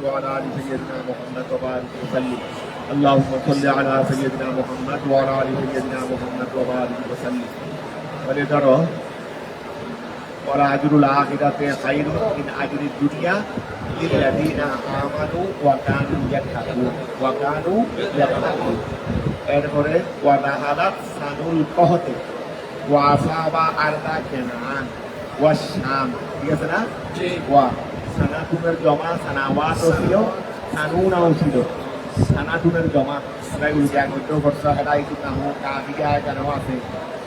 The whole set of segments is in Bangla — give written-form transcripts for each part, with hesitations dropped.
وعلى آل سيدنا محمد وبارك وسلم اللهم صل على سيدنا محمد وعلى آل سيدنا محمد وبارك وسلم ولترى ولأجر الآخرة خير من أجر الدنيا للذين آمنوا وكانوا يتقون এরপরে ওয়াদাহালাত সানুল কহতে ওয়াসাবা আরদা কেনান ওয়া শাম ঠিক আছে না ওয়া সানাতুনের জমা সানাওয়াতও ছিল সানুনাও ছিল সানাতুনের জমা এগুলো জ্ঞান করতেও করছে এটা একটু নামও কাবিয়া কেন আছে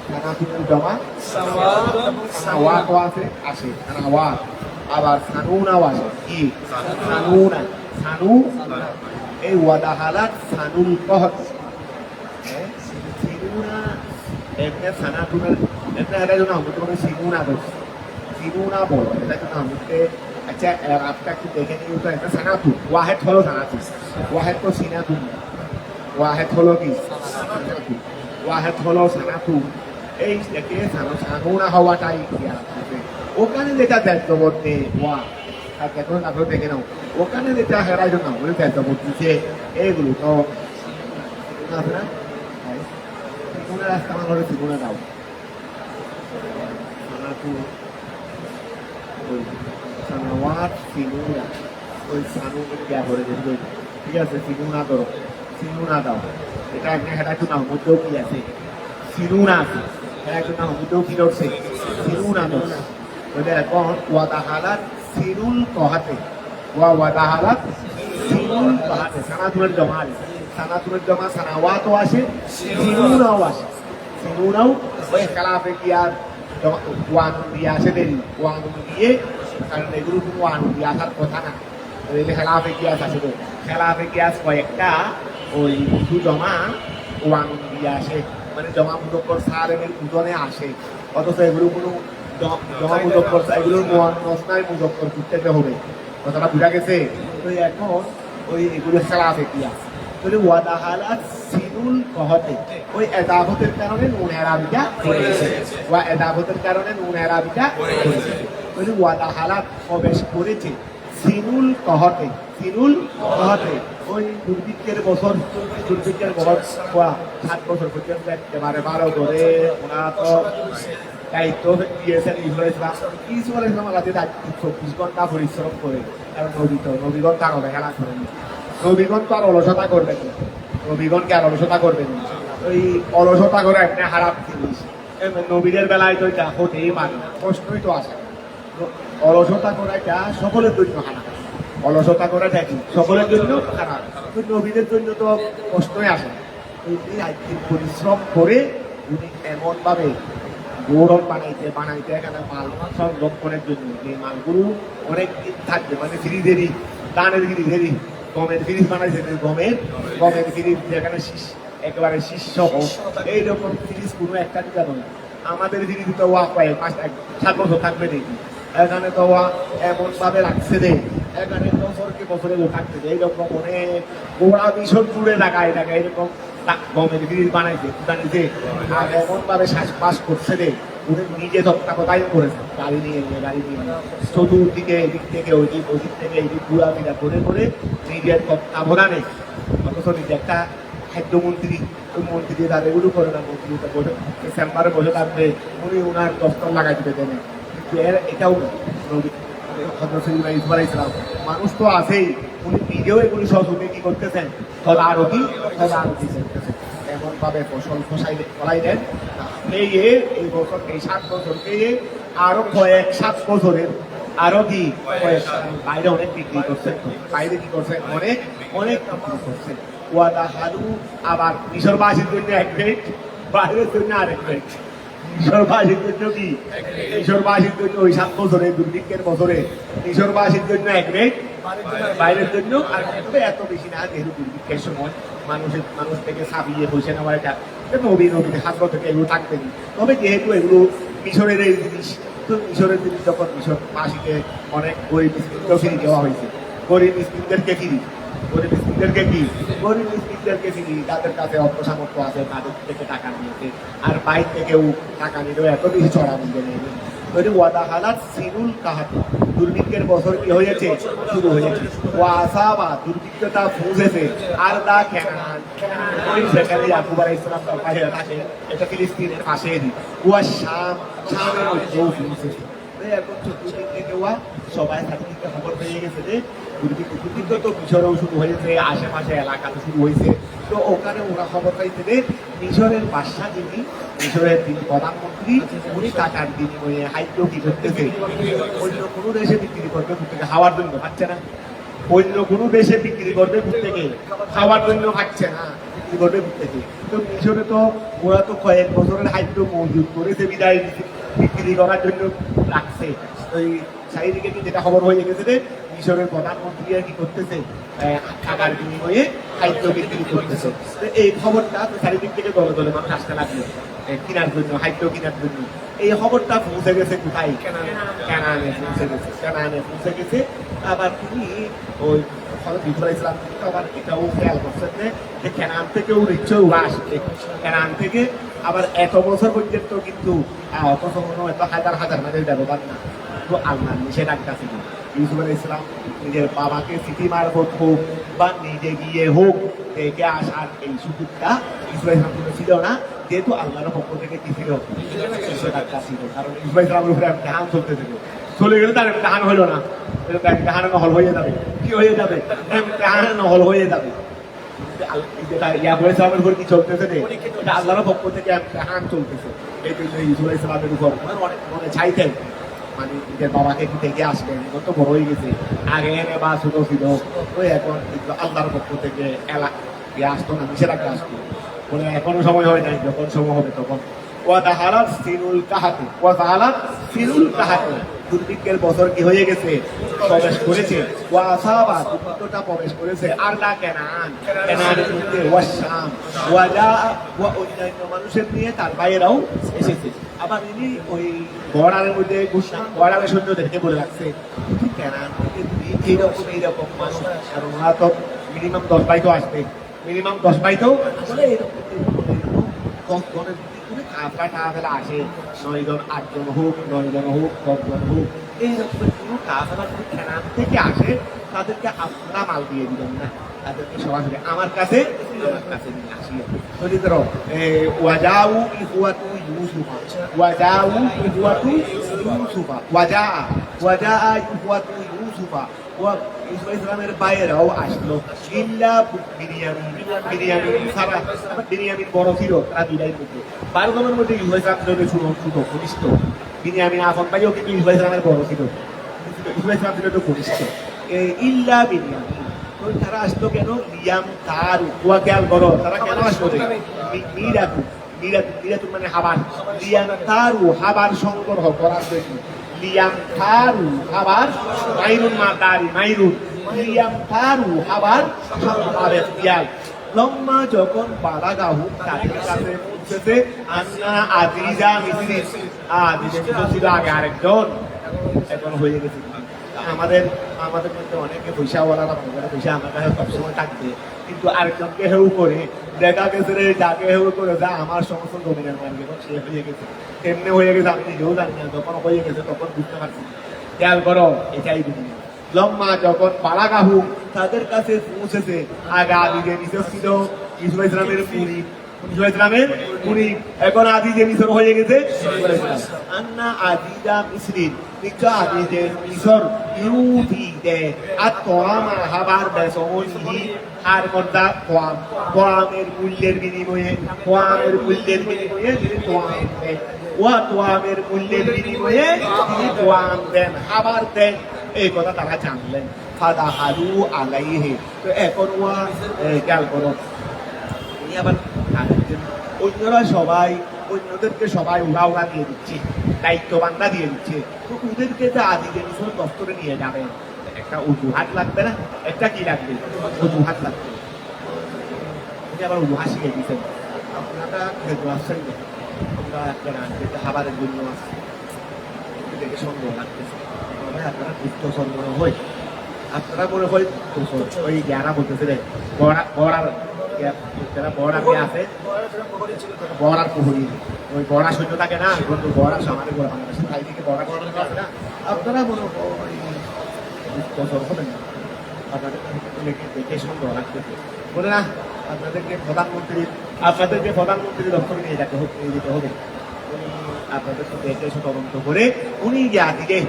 সানাতুনের জমা সানাওয়াতও আছে আসে সানাওয়াত আবার সানুনাও আছে কি সানুনা সানু এই ওয়াদাহালাত Sanul কহত Sinuna, este sanatunar, este era una mujer con sinuna bol, este es una mujer, अच्छा आपका कि देखे नहीं होता है सनातु, वाहिद थोलो सनातु, वाहिद तो सिनातु, वाहिद थोलो की सनातु, वाहिद थोलो सनातु, এই দেখে সানুনা হওয়াটাই কি আছে ওখানে যেটা দেখতে বলতে ওয়া আর দেখুন আপনারা দেখে নাও ওখানে যেটা হেরাই না বলে দেখতে বলতে এইগুলো তো আপনারা Una las cámaras de una nau. Sanawat sinuna. Oy sanu क्या हो रहा है ঠিক আছে সিনুনা ধরো সিনুনা দাও এটা একটা হেডা একটু নাম মধ্যেও কি আছে সিনুনা আছে হেডা একটু নাম মধ্যেও কি করছে সিনুনা দাও বলে এখন ওয়াদাহালাত সিনুল কহাতে ওয়াদাহালাত সিনুল কহাতে সানাতুনের জমা সানাতুনের জমা সানাওয়াতও আসে সিনুনাও আসে সিনুনাও ওই খেলাফে কি আর ওয়ান দিয়ে আসে দেরি ওয়ান দিয়ে কারণ এগুলো কোনো ওয়ান দিয়ে আসার কথা না খেলাফে কি আসে তো খেলাফে কি আস কয়েকটা ওই কিছু জমা ওয়ান দিয়ে আসে মানে জমা মুজক্কর সারের উদনে আসে অথচ এগুলো কোনো জমা মুজক্কর এগুলোর নসনায় মুজক্কর করতে হবে কথাটা বোঝা গেছে তো এখন ওই এগুলো খেলাফে কি আছে বলে ওয়াদাহালাত সিনুল কহতে ওই এদাবতের কারণে নুন এরাবিটা করেছে ওয়া এদাবতের কারণে নুন এরাবিটা করেছে বলে ওয়াদাহালাত প্রবেশ করেছে সিনুল কহতে ওই দুর্ভিক্ষের বছর হওয়া 7 বছর পর্যন্ত একেবারে 12 ধরে ওনারা তো দায়িত্ব দিয়েছেন ইসলাম আলাদা 24 ঘন্টা পরিশ্রম করে কারণ নবীগণ তার অবহেলা করেন নবীগণ তো আর অলসতা করবেন না নবীগণকে আর অলসতা করবেন না ওই অলসতা করে একটা খারাপ জিনিস নবীদের বেলায় তো এটা হতেই পারে না কষ্টই তো আসে অলসতা করাটা সকলের জন্য খারাপ অলসতা করাটা কি সকলের জন্য খারাপ নবীদের জন্য তো কষ্টই আসে পরিশ্রম করে উনি এমনভাবে গৌরব বানাইতে এখানে মাল সংরক্ষণের জন্য এই মালগুলো অনেক দিন থাকবে মানে ফ্রিজেরই দানের ফ্রিজেরই গমের ফ্রিজ বানাইছে গমের ফ্রিজ যেখানে একেবারে শীর্ষ এইরকম ফ্রিজ কোনো একটা দিতে নয় আমাদের ফ্রিজ তো ওয়া কয়েক 7 বছর থাকবে নাকি এখানে তো ওয়া এমন ভাবে রাখছে দে এখানে বছরে থাকছে এইরকম অনেক গোড়া ভীষণ জুড়ে লাগায় এরকম গমের ফ্রিজ বানাইছে আর এমন ভাবে শ্বাস করছে রে উনি নিজে তত্ত্বাবধায়ন করেছে গাড়ি নিয়ে চতুর্দিকে এদিক থেকে ওই দিক থেকে এই দিক ঘোরাফেরা করে নিজের তত্ত্বাবধানে অথচ নিজে একটা খাদ্যমন্ত্রী ওই মন্ত্রী তার এগুলো করে না মন্ত্রীটা বসে চেম্বারে বসে থাকবে উনি ওনার দস্তর লাগাই দিতে দেন কিন্তু এটাও ইসলাম মানুষ তো আছেই উনি নিজেও এগুলি সহযোগে কি করতেছেন তদারকি করতেছেন এমন ভাবে ফসল ফলাই দেন এই বছর এই 7 বছরকে আরো কয়েক 7 বছরের আরো কি বাইরে অনেক বিক্রি করছেন বাইরে কি করছেন অনেক বিক্রি করছেন ওয়াদা হালু আবার মিশরবাসীর জন্য এক রেট বাইরের জন্য আরেক রেট মিশরবাসীর জন্য কি মিশরবাসীর জন্য ওই 7 বছরে দুর্ভিক্ষের বছরে মিশরবাসীর জন্য এক রেট বাইরের জন্য আর এত বেশি না যেহেতু দুর্ভিক্ষের সময় মানুষ থেকে ছাপিয়ে বসে নেওয়ার এটা নবীর হাত থেকে এগুলো থাকবে তবে যেহেতু এগুলো মিশরের এই জিনিস তো মিশরের জিনিস যখন মিশরবাসীকে অনেক গরিব মিসকিনকেও ফিরিয়ে দেওয়া হয়েছে গরিব মিসকিনদেরকে ফিরি তাদের কাছে অর্থ সামর্থ্য আছে তাদের থেকে টাকা নিয়েছে আর বাইর থেকেও টাকা নিলেও এত বেশি চড়া নিতে নেই ওয়াদা হালাত সিনুল কাহাতে দুর্ভিক্ষের বছর কি হয়েছে, শুরু হয়েছে। ওয়াসাবা দুর্ভিক্ষতা পৌঁছেছে আর দা কেনান, ওই সেখানে ইয়াকুব আলাইহিস সালাম তার পাশে থাকে, এটা ফিলিস্তিনের পাশেই। ওয়া শাম, শামের মধ্যেও পৌঁছেছে। এখন চতুর্দিক থেকে ওয়া সবাই চারিদিকে খবর পেয়ে গেছে যে দুর্ভিক্ষ তো মিশরেও শুরু হয়েছে, আশেপাশে এলাকাতে শুরু হয়েছে। তো ওখানে ওরা খবর পাইছে যে মিশরের বাদশা যিনি, মিশরের যিনি প্রধানমন্ত্রী, উনি টাকার বিনিময়ে খাদ্য কি করতেছে, অন্য কোনো দেশে বিক্রি করবে থেকে খাওয়ার জন্য, পাচ্ছে না। অন্য কোনো দেশে বিক্রি করবে থেকে খাওয়ার জন্য পাচ্ছে না, বিক্রি করবে থেকে। তো মিশরে তো ওরা তো কয়েক বছরের খাদ্য মজুদ করেছে, বিদায় বিক্রি করার জন্য রাখছে। ওই চারিদিকে যেটা খবর হয়ে গেছে যে মিশরের প্রধানমন্ত্রী কি করতেছে, টাকার বিনিময়ে খাদ্য বিক্রি করতেছে। তো এই খবরটা চারিদিক থেকে দলে দলে মানুষ আসতে লাগলো কেনার জন্য, খাদ্য কেনার জন্য। এই খবরটা পৌঁছে গেছে কোথায়, কেনানে পৌঁছে গেছে, কেনানে পৌঁছে গেছে। আবার তিনি ওই ইসরা ইসলাম আবার এটাও খেয়াল করছেন যে কেনান থেকেও নিশ্চয় ওরা আসছে, কেনান থেকে আবার এত বছর পর্যন্ত কিন্তু এত হাজার হাজার মাঝের ব্যবহার না, তো আল্লাহ নিষেধাজ্ঞা ছিল। ইউসুফ আলাইহিস সালাম নিজের বাবাকে চিঠি মারফত হোক বা নিজে গিয়ে হোক দেখে আসার এই সুযোগটা ইউসুফ আলাইহিস সালাম ছিল না, যেহেতু আল্লাহর পক্ষ থেকে কি ছিল, নিষেধাজ্ঞা ছিল। কারণ ইউসুফ আলাইহিস সালামের উপরে ইমতিহান চলতে ছিল, চলে গেলে তার ইমতিহান হইল না, ইমতিহান নহল হয়ে যাবে। কি হয়ে যাবে, ইমতিহান নহল হয়ে যাবে। ইসলামের উপর কি চলতেছে রে, এটা আল্লাহর পক্ষ থেকে ইমতিহান চলতেছে। এই জন্য ইউসুফ আলাইহিস সালামের উপর অনেক মনে চাইতেন মানে নিজের বাবাকে কি দেখে আসবেন, কত বড় হয়ে গেছে, আগে এনে বা ছোট ছিল, ওই এখন আল্লাহর পক্ষ থেকে আসতো না, নিষেধাজ্ঞা আসতো বলে এখনো সময় হয় নাই, যখন সময় হবে তখন। ওয়াদাহালাত সিনুল কাহাতে, ওয়াদাহালাত সিনুল কাহাতে, দুর্ভিক্ষের বছর কি হয়ে গেছে, প্রবেশ করেছে। ওয়াসাবা দুর্ভিক্ষটা প্রবেশ করেছে আর না কেনান, কেনানের মধ্যে ওয়াশাম, ওয়াজা ওয়া অন্যান্য মানুষের নিয়ে তার বাইরেও এসেছে। আবার ইনি ওই বর্ডারের মধ্যে বর্ডারের সৈন্যদেরকে বলে রাখছে কেনান এইরকম মানুষ, কারণ ওরা তো মিনিমাম 10 বাইতেও আসবে, মিনিমাম 10 বাইতেও আসলে এরকম 10 জনের কাফেলা আসে, 9 জন 8 জন হোক, 9 জন হোক, 10 জন হোক, এইরকম কোনো কাফেলা যদি কেনান থেকে আসে তাদেরকে আপনারা মাল দিয়ে দিবেন না, তাদেরকে সরাসরি আমার কাছে নিয়ে আসিয়ে তৈরি করো। ওয়াজাউ ইখওয়াতু ইউসুফা, ওয়াজাউ ইখওয়াতু ইউসুফা, ওয়াজা ইখওয়াতু ইউসুফা, ইউসুফ ইসলামের বাইরেও আসলো। ইল্লা বিনিয়ামিন সারা, বিনিয়ামিন বড় ছিল, তারা দুইটাই মধ্যে 12 জনের মধ্যে ইউসুফ ইসলাম ছোট কনিষ্ঠ, বিনিয়ামিন আফন ভাইও কিন্তু ইউসুফ ইসলামের বড় ছিল, ইউসুফ ইসলাম ছিল তো কনিষ্ঠ। ইল্লা বিনিয়ামিন, তারা আসলো কেন, লিয়াম তারু, ওয়া খেয়াল করো তারা কেন আসলো, মিরাতু মানে হাবার, লিয়াম তারু হাবার সংগ্রহ করার জন্য, লিয়াম তারু হাবার, মাইরুন মা তারি মাইরুন, লিয়াম তারু হাবার সংগ্রহের খেয়াল। লম্মা যখন বালাগাহু তাদের কাছে পৌঁছেছে, আন্না আজিজা মিসরি, আজিজা ছিল আগে আরেকজন, এখন হয়ে গেছে। আমাদের মধ্যে অনেকে পয়সাওয়ালারা পয়সা আমার কাছে সবসময় থাকবে, কিন্তু আরেকজনকে হেউ করে দেখা গেছে রে, যাকে হেউ করে যা আমার সমস্ত জমিনের মালিক সে হয়ে গেছে, এমনি হয়ে গেছে আমি নিজেও জানি না, যখন হয়ে গেছে তখন বুঝতে পারছি। খেয়াল করো, এটাই দুনিয়া। লম্মা যখন বালাগাহু তাদের কাছে পৌঁছেছে, আগে আদিজে মিশর ছিল ইউসুফ ইসলামের মুনি, এখন আদিজে মিশর হয়ে গেছে আন্না আজিজা মিসরি, নিশ্চয় আদিজে মিশর ইউতি দে আর তোয়ামা হাবার বেসমনি, আর মর্দা তোয়ামের মূল্যের বিনিময়ে, তোয়ামের মূল্যের বিনিময়ে তিনি তোয়াম দেন, ওয়া তোয়ামের মূল্যের বিনিময়ে তিনি তোয়াম দেন, খাবার দেন, এই কথা তারা জানলেন। ফাদাহালু আলাইহি, তো এখন ওয়া খেয়াল করো, আবার অন্যরা সবাই অন্যদেরকে সবাই উড়া দিয়ে দিচ্ছে, দায়িত্ব বান্ধা দিয়ে দিচ্ছে, তো ওদেরকে যে আদিকে মিশর দপ্তরে নিয়ে যাবেন, একটা অজুহাত লাগবে না, একটা কি লাগবে, অজুহাত লাগবে। আবার অজুহাত শিখে দিচ্ছেন, আপনারা খেতে আসছেন, আমরা একটা খাবারের জন্য আসছি, দেখে সন্দেহ লাগতেছে, আপনারা দুষ্ট সন্দেহ হয়, আপনারা মনে হয় ওই যারা বলতেছে রে বড়ার যারা বড় আগে আছে, বড়ার পুকুরি, ওই বড়া সৈন্য থাকে না, বড়ার সামনে বাংলাদেশের তাই থেকে বড়া আছে না, আপনারা মনে হয় বছর হবেন না, আপনাদের দেখে সন্দেহ রাখতেছে, বলে না আপনাদেরকে প্রধানমন্ত্রীর দপ্তরে নিয়ে যেতে হবে, উনি আপনাদেরকে দেখে এসে তদন্ত করে উনি যা দিলে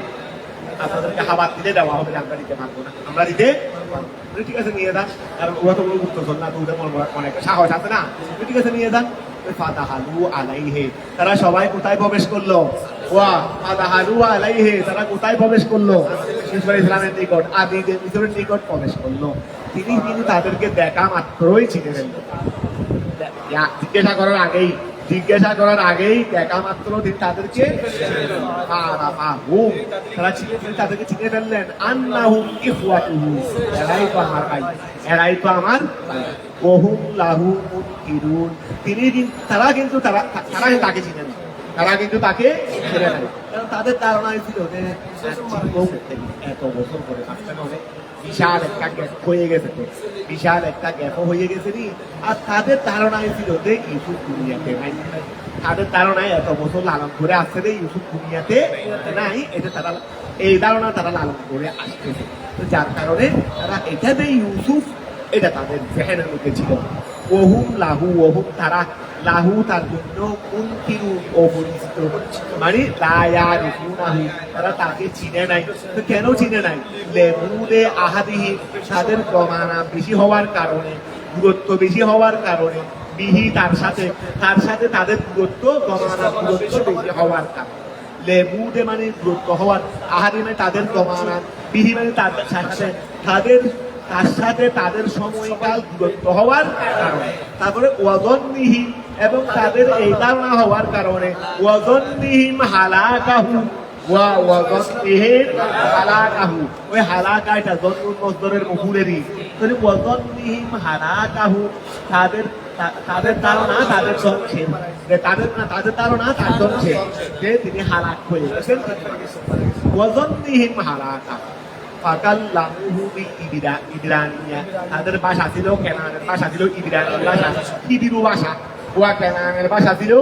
আপনাদেরকে খাবার দিলে দেওয়া হবে, আমরা দিতে পারবো না, আমরা দিতে পারবো। ঠিক আছে নিয়ে যান, কারণ ওরা তো কোনো গুপ্তচর না, তো ওদের অনেক সাহস আছে না, ঠিক আছে নিয়ে যান। ফাতাহালু আলাইহে, তারা সবাই কোথায় প্রবেশ করলো? ফাতাহালু আলাইহে, তারা কোথায় প্রবেশ করলো? ইসলামের নিকট, আদিদের মিশরের নিকট প্রবেশ করলো। তিনি কিন্তু তাদেরকে দেখা মাত্রই চিনে ফেললেন, জিজ্ঞাসা করার আগেই দেখা মাত্র তিনি তাদেরকে তাদেরকে চিনে ফেললেন। আন্নাহুম ইখওয়াতুহু, এরাই তো আমার ওহুম লাহু মুনকিরুন, তারা কিন্তু তাকে চিনে না, কারণ তাদের ধারণা ছিল যে এত বছর পরে বিশাল একটা গ্যাপ হয়ে গেছে, আর তাদের ধারণায় ছিল যে ইউসুফ দুনিয়াতে নাই, তাদের ধারণায় এত বছর লালন করে আসছে যে ইউসুফ দুনিয়াতে নাই, এই ধারণা তারা লালন করে আসতেছে, তো যার কারণে তারা এটা যে ইউসুফ, এটা তাদের জেহেনের মধ্যে ছিল। ওহুম লাহু, ওহুম তারা, লাহু তার জন্য, মুনকিরুন অপরিচিত, মানে তারা তাকে চিনে নাই। তো কেন চিনে নাই? লেবুদে আহাদিহি, তাদের প্রমাণা বেশি হওয়ার কারণে, দূরত্ব বেশি হওয়ার কারণে, বিহি তার সাথে তাদের দূরত্ব, প্রমাণা দূরত্ব বেশি হওয়ার কারণে। লেবুদে মানে দূরত্ব হওয়ার, আহাদি মানে তাদের প্রমাণা, বিহি মানে তাদের সাথে তাদের সময়কাল দূরত্ব হওয়ার কারণে। তারপরে ওয়াজন্নিহি, এবং তাদের এই ধারণা হওয়ার কারণে, ওয়াজন্নিহিম হালাকাহু, ওই হালাকা এটা জন্মুল মজদরের মফুলেরই, ওয়াজন্নিহিম হালাকাহু, তাদের ধারণা তাদের ধ্বংসের, তাদের ধারণা তার ধ্বংসের, যে তিনি হালাক হয়ে গেছেন। ওয়াজন্নিহিম হালাকা, তাদের ভাষা ছিল কেনানের ভাষা ছিল ইবরানি ভাষা, হিব্রু ভাষা, কেনানের ভাষা ছিল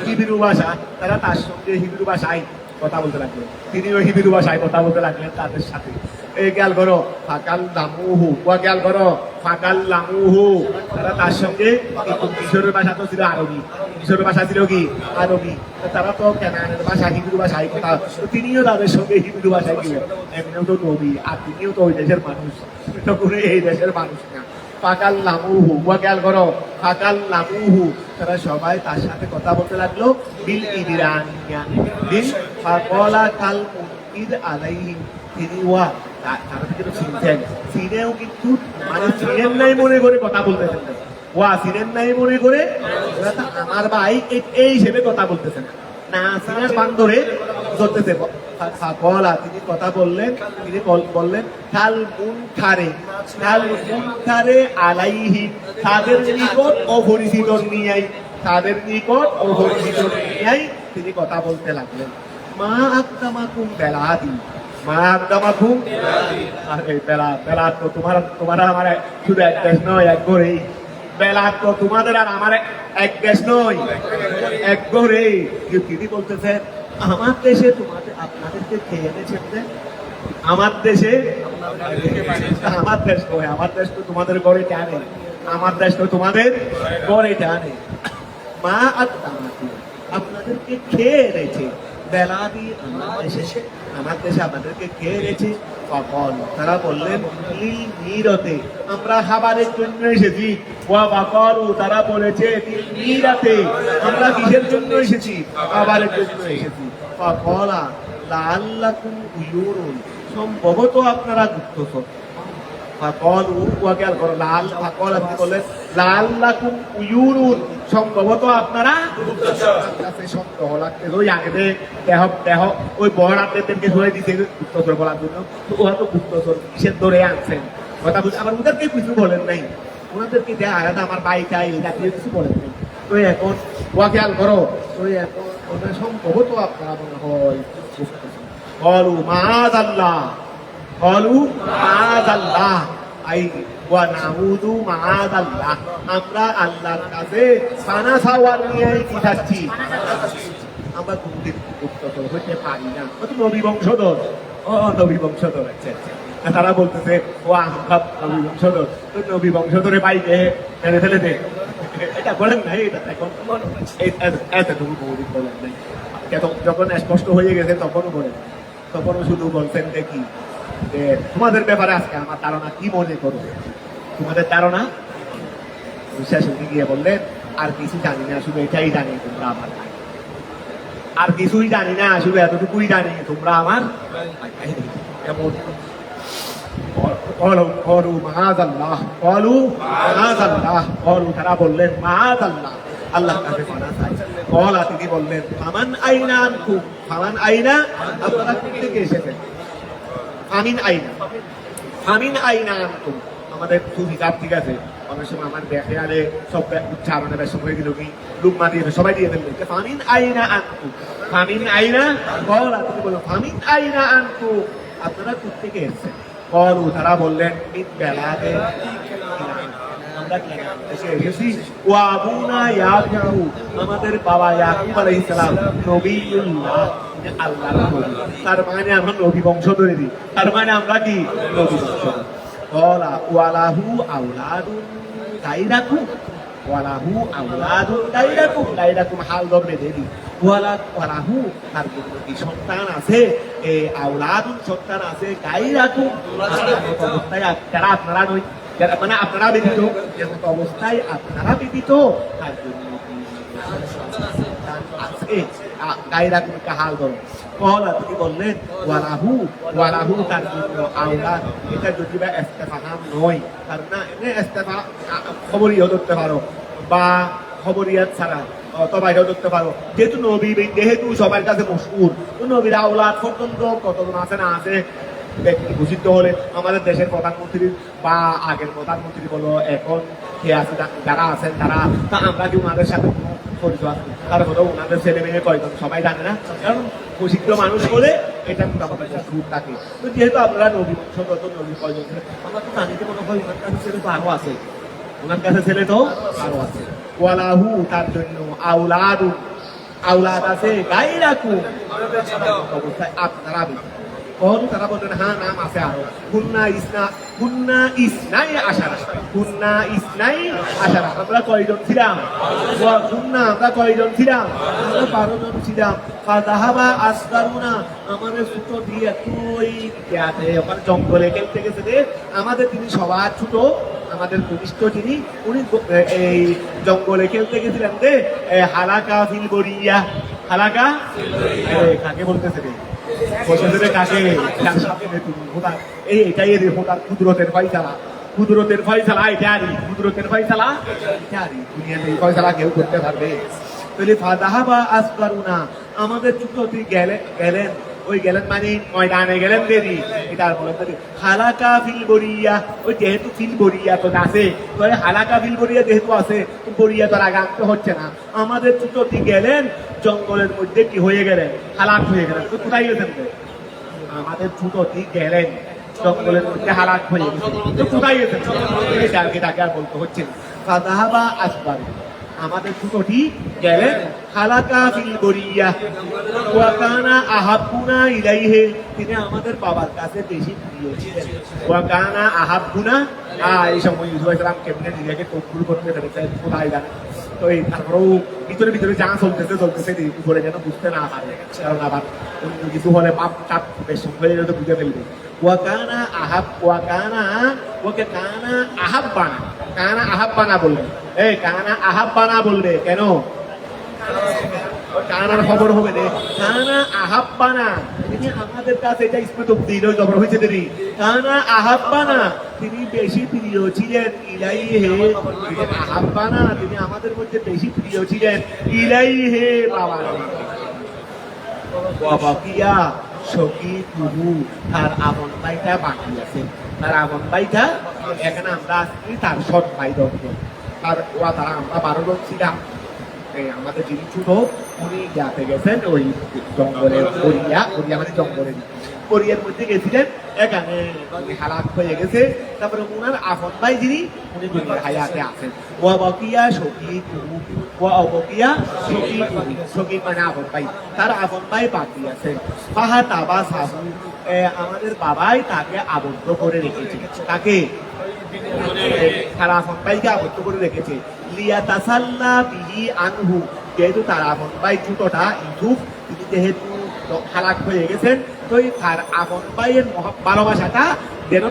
হিব্রু ভাষা। তারা তার সঙ্গে হিব্রু ভাষায় কথা বলতে লাগলেন, তিনিও হিব্রু ভাষায় কথা বলতে লাগলেন তাদের সাথে। এই গেল করো ফাকাল লামুহু, তারা তার সঙ্গে, মিশরের ভাষা তো ছিল আরবি, মিশরের ভাষা ছিল কি আরবি, তারা তো কেনানের ভাষা হিব্রু ভাষায় কথা, তিনিও তাদের সঙ্গে হিব্রু ভাষায় গেলেন। এমনিও তো নবী, আর তিনিও তো ওই দেশের মানুষ, তো কোনো এই দেশের মানুষ না। ফাকাল লামুহু, তারা সবাই তার সাথে কথা বলতে লাগলো বিল ইবরানিয়া, ফাকালা কাল মুনকির আলাইহিম, তিনি তারা কিন্তু চিনতেন, চিনেও কিন্তু মানে চিনেন নাই মনে করে কথা বলতেছেন না, চিনেন নাই মনে করে আমার ভাই এই হিসেবে কথা বলতেছেন না, চিনার বান ধরে ধরতেছে। তিনি কথা বললেন, তিনি বললেন কাল মুনকারে আলাইহি, তাদের নিকট অপরিচিত নিয়াই, তিনি কথা বলতে লাগলেন। মা আকদামাকুম বেলাদি, আরে বেলাত তো তোমার আমার শুধু এক দেশ নয়, এক ঘরেই। বেলাত তো তোমাদের আর আমার এক দেশ নয়, এক ঘরেই। তিনি বলতেছেন আমার দেশে আপনাদেরকে খেয়ে এনেছে, আমার দেশ নয়, আমার দেশ তো তোমাদের ঘরে টানে, আমার দেশ তো তোমাদের ঘরে টানে। মা আকদামাকুম, আপনাদেরকে খেয়ে এনেছে, বেলাদি আমার দেশে আপনাদেরকে খেয়ে গেছে। তারা বললেন নিরতে, আমরা খাবারের জন্য এসেছি। তারা বলেছে নিরাতে, আমরা কিসের জন্য এসেছি? খাবারের জন্য এসেছি। সম্ভবত আপনারা গুপ্তচর। সম্ভবত আপনারা ওই বড়দেরকে ধরে দিতে গুপ্তচর বলার জন্য, ওরা তো গুপ্তচর কিসের ধরে আনছেন কথা বুঝে, আবার ওদেরকে কিছু বলেন নাই, ওনাদেরকে আলাদা আমার বাইটা এই জাতীয় কিছু বলেন নাই। তো এখন খেয়াল করো, তো এখন সম্ভবত আপনারা মনে হয় বলু মাযাল্লাহ, আমরা আল্লাহর কাছে পানা চাওয়ার নিয়ে কি থাকছি, আমরা গুপ্তচর হইতে পারি না, নবী বংশধর। আচ্ছা আচ্ছা, তারা বলতেছে ও আমরা নবী বংশধর, তো নবী বংশধরে বাইকে ফেলে ফেলে দে। এটা বলেন নাই, এটা এখন এতটুকু গৌরব বলেন নাই। যখন স্পষ্ট হয়ে গেছে তখনও বলেন, তখনও শুধু বলছেন দেখি যে তোমাদের ব্যাপারে আজকে আমার ধারণা কি মনে করো, তোমাদের ধারণা। শেষ গিয়ে বললেন আর কিছু জানি না, শুধু এটাই জানি তোমরা আমার ভাই। আর কিছুই জানি না, শুধু এতটুকুই জানি তোমরা আমার এমন। তারা বললেন মাআযাল্লাহ, আল্লাহর কাছে পানা চাই। কলা তিনি বললেন ফামান আইনা আনকুম, ফামান আইনা আপনারা কোথা থেকে এসেছেন, ফামিন আইনা, ফামিন আইনা আনকুম। আমাদের হিসাব ঠিক আছে, অনেক সময় আমার দেখে আরে সব উচ্চারণে বেশ হয়ে গেল কি লুকমা দিয়ে সবাই দিয়ে ফেলবে ফামিন আইনা আনকুম, ফামিন আইনা। কলা তিনি বললেন ফামিন আইনা আনকুম, আপনারা কোথা থেকে এসেছেন। কলু তারা বললেন মিন বেলাদে, আমরা কেনান দেশে এসেছি। ওয়া আবুনা ইয়াকুব, আমাদের বাবা ইয়াকুব আলাইহিস সালাম নবিয়ুল্লাহ, আল্লাহর নবী। তার মানে আমরা নবী বংশধরেরই, তার মানে আমরা কি নবী বংশধর। কলা ওয়ালাহু আওলাদুন গায়রাকুম, ওয়ালাহু আওলাদুন গায়রাকুম, গায়রাকুম হাল ধরে দেবি। ওয়ালাহু তার কি সন্তান আছে, এই আওলাদুন সন্তান আছে, গায়রাকুম অবস্থায় যারা আপনারা নই, যারা মানে আপনারা ব্যতীত, যেমন অবস্থায় আপনারা ব্যতীত তার জন্য আছে গায়রাকুম হাল ধরো। কলা তিনি বললেন ওয়ালাহু, ওয়ালাহু তার জন্য আওলাদ। এটা যদি বা ইস্তেফহাম নয়, তার না এমনি ইস্তেফা খবরিও ধরতে পারো বা খবরিয়াত ছাড়া তবাইও ধরতে পারো। যেহেতু নবী, যেহেতু সবার কাছে মশহুর, তো নবীর আওলাদ পর্যন্ত কতজন আছে না আছে ব্যক্তি ঘোষিত হলে আমাদের দেশের প্রধানমন্ত্রী বা আগের প্রধানমন্ত্রী বলো এখন কে আছে যারা আছেন তারা, তা আমরা কি ওনাদের সাথে কোনো পরিচয় আছে, তারপরে ওনাদের ছেলে মেয়ে কয়জন সবাই জানে না, কারণ প্রসিদ্ধ মানুষ বলে এটা কিন্তু আমাদের সুর থাকে। তো যেহেতু আপনারা নবী বংশগত, নবী কয়জন আমরা তো জানি যে মনে হয় ওনার কাছে ছেলে তো আরো আছে, ওনার কাছে ছেলে তো আরো আছে। ওয়ালাহু তার জন্য আওলাদু, আওলাদ আছে, গায়রাকুম অবস্থায় আপনারা কহলু তারা বললেন হ্যাঁ নাম আছে আরো। কুন্না ইসনাই আশারা, কুন্না ইসনাই আশারা, আমরা কয়জন ছিলাম, কুন্না আমরা কয়জন ছিলাম, আমরা 12 জন ছিলাম। ফাযাহাবা আসগারুনা, আমাদের ছোট দিয়ে তুই আছে ওখানে জঙ্গলে খেলতে গেছে রে, আমাদের তিনি সবার ছোট, আমাদের কনিষ্ঠ যিনি উনি এই জঙ্গলে খেলতে গেছিলেন রে। হালাকা ফিল বরিয়া, হালাকা কাকে বলতেছে রে, কাকে এটাই কুদরতের ফয়সালা, কুদরতের ফয়সালা এটারই, কুদরতের ফয়সালা এটারই, দুনিয়াতে এই ফয়সালা কেউ করতে পারবে। তাহলে ফাযাহাবা আসগারুনা, আমাদের ছোট গেলেন, ওই গেলেন মানে ময়দানে গেলেন দেরি, এটার বলে হালাকা ফিল বরিয়া, ওই যেহেতু ফিল বরিয়া তো আছে, তাহলে হালাকা ফিল বরিয়া যেহেতু আছে, বরিয়া তো আগে আনতে হচ্ছে না। আমাদের ছোটটি গেলেন জঙ্গলের মধ্যে কি হয়ে গেলেন, হালাক হয়ে গেলেন। তো কোথায় গেছেন, আমাদের ছোটটি গেলেন জঙ্গলের মধ্যে হালাক হয়ে গেছেন, তো কোথায় গেছেন তাকে আর বলতে হচ্ছে না। ফাযাহাবা আসগারু, আমাদের ছোটটি গেলেন হালাকা ফিল বরিয়া, ওয়া কানা আহাব্বুনা ইলাইহি, তিনি আমাদের বাবার কাছে বেশি প্রিয় ছিলেন। ওয়া কানা আহাব্বুনা, এই সময় ইউসুফ আলাইহিস সালাম কেমনে নিজেকে কবুল করতে পেরেছে কোথায় জানেন। তো এই তারপরেও ভিতরে ভিতরে যা চলতেছে উপরে যেন বুঝতে না পারে, কারণ আবার অন্য কিছু হলে পাপ টাপ বেশ হয়ে গেলে তো বুঝে ফেলবে। ওয়া কানা আহাব্বানা, কানা আহাব্বানা বলবে, কানা আহাব্বানা বলবে কেন, কানার খবর হবে রে, কানা আহাব্বানা, তিনি আমাদের কাছে, এটা ইসমে তাবদীল জবর হয়েছে দেরি, কানা আহাব্বানা, তিনি বেশি প্রিয় ছিলেন, ইলাইহি আহাব্বানা, তিনি আমাদের মধ্যে বেশি প্রিয় ছিলেন, ইলাইহি বাবা। ওয়া বাকিয়া শকীকুহু, তার আপন ভাইটা বাকি আছে, তার আপন ভাইটা এখানে আমরা আসছি, তার সৎ ভাই দত্ত, তার তারা আমরা 12 জন ছিলাম। আমাদের যিনি ছোট উনি যাতে গেছেন ওই জঙ্গলে, বরিয়া মানে জঙ্গলের বরিয়ার মধ্যে গেছিলেন, এখানে হালাক হয়ে গেছে। তারপরে ওনার আপন ভাই যিনি উনি দুনিয়ার হায়াতে আছেন। ওয়া বাকিয়া শকীকুহু ওয়া আবাকিয়া শকীকুহু, শকীক মানে আপন ভাই, তার আপন ভাই বাকি আছেন। ফাহাতাবাসাহু, আমাদের বাবাই তাকে আবদ্ধ করে রেখেছে, তাকে তার আপন ভাইকে আবদ্ধ করে রেখেছে। লিয়াতাসাল্লা বিহি আনহু, যেহেতু তার আপন ভাই ছোটটা ইউসুফ, তিনি যেহেতু হালাক হয়ে গেছেন, তো তার আপন ভাইয়ের ভালোবাসাটা যেন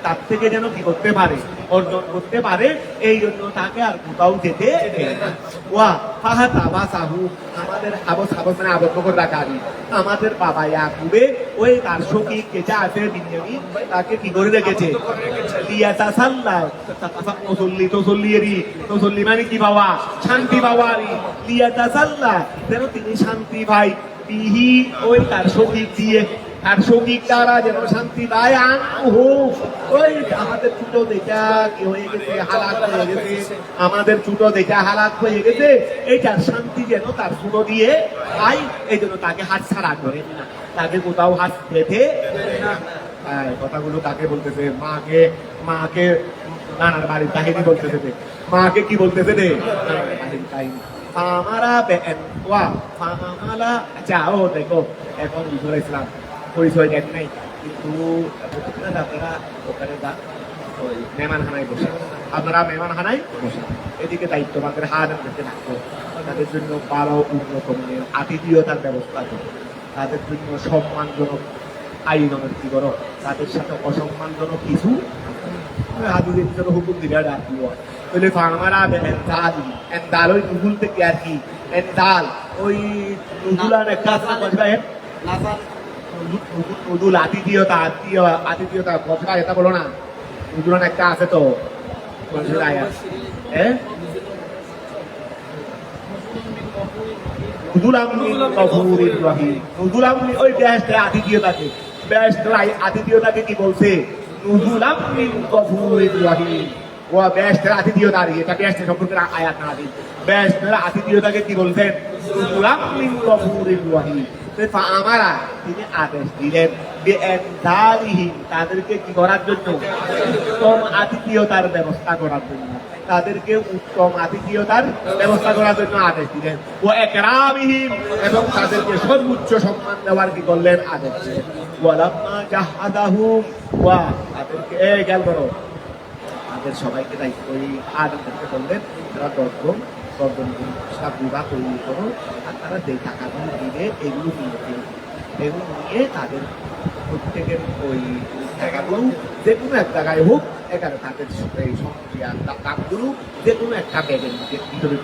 তার থেকে যেন কি করতে পারে, অর্জন করতে পারে, এই জন্য তাকে আর কোথাও যেতে দেয় না। ওয়া ফাহাতাবাসাহু, আমাদের মানে আবদ্ধ করে রাখা, আমাদের বাবা ইয়াকুবে ওই তার শকীক যেটা আছে বিনয়ামিন, তাকে কি করে রেখেছে, লিয়াতাসাল্লা, তসল্লি মানে কি বাবা, শান্তি বাবা, লিয়াতাসাল্লা, যেন তিনি শান্তি ভাই, বিহি ওই তার শকীক দিয়ে, তার শকীক দ্বারা যেন শান্তি পায়। আনহু, ওই আমাদের ছোট দেখা কি হয়ে গেছে, হালাক হয়ে গেছে, আমাদের ছোট দেখা হালাক হয়ে গেছে, এইটার শান্তি যেন তার ছোট দিয়ে পায়, এই জন্য তাকে হাত ছাড়া করে না, তাকে কোথাও হাত বেঁধে না। কথাগুলো তাকে বলতেছে, মাকে নানার বাড়ির কাহিনী বলতেছে, মাকে কি বলতেছে রে, নানার বাড়ির কাহিনী। ফামারা ওয়া ফামালা, যাও দেখো এখন ইসুল ইসলাম পরিচয় দেন নাই, কিন্তু আপনারা ওখানে ওই মেহমানখানায় বসে, আপনারা মেহমানখানায় বসে, এদিকে দায়িত্ববানদের হাজারদেরকে থাকতো, তাদের জন্য ভালো উন্নত মানের আতিথেয়তার ব্যবস্থা করো, তাদের জন্য সম্মানজনক আইনের কি করো, তাদের সাথে অসম্মানজনক কিছু হাদিদের জন্য হুকুম দিবে রাখবো। তাহলে ফার্মারা এন্দাল, ওই নুহুল থেকে আর কি এন্দাল, ওই নুহুলার একটা আছে বসবায় নুদুল আতিথিয়তা বসবায়, এটা বলো না, নুদুলান একটা আছে তো ওই আতিথিয়তাকে, আতিথিয়তাকে কি বলছে, নুজুলাম মিন গফুরির রহিম। ও বেহেশতের আতিথিয়তা, এটা বেহেশতের সম্পর্কে আয়াত না দিন, বেহেশতের আতিথিয়তাকে কি বলছেন, নুজুলাম মিন গফুরির রহিম। আমারা তিনি আদেশ দিলেন বিএনদালিহিম, তাদেরকে কি করার জন্য, উত্তম আতিথিয়তার ব্যবস্থা করার জন্য, তাদেরকে উত্তম আতিথিয়তার ব্যবস্থা করার জন্য আদেশ দিলেন। ও একরামিহিম, এবং তাদেরকে সর্বোচ্চ সম্মান দেওয়ার কি করলেন, আদেশ দিলেন। ওয়ালাম্মা জাহাদাহুম, ওয়া তাদেরকে গেল করো, তাদের সবাইকে দায়িত্ব ওই আদেশকে বললেন, তারা দর্শন সব বিবাহ তৈরি করো, আর তারা যে টাকাগুলো দিবে এগুলো নিয়ে তাদের প্রত্যেকের ওই টাকাগুলো যে কোনো এক জায়গায় হোক, এখানে তাদের এই দামগুলো যে কোনো একটা ব্যাগের ভিতরে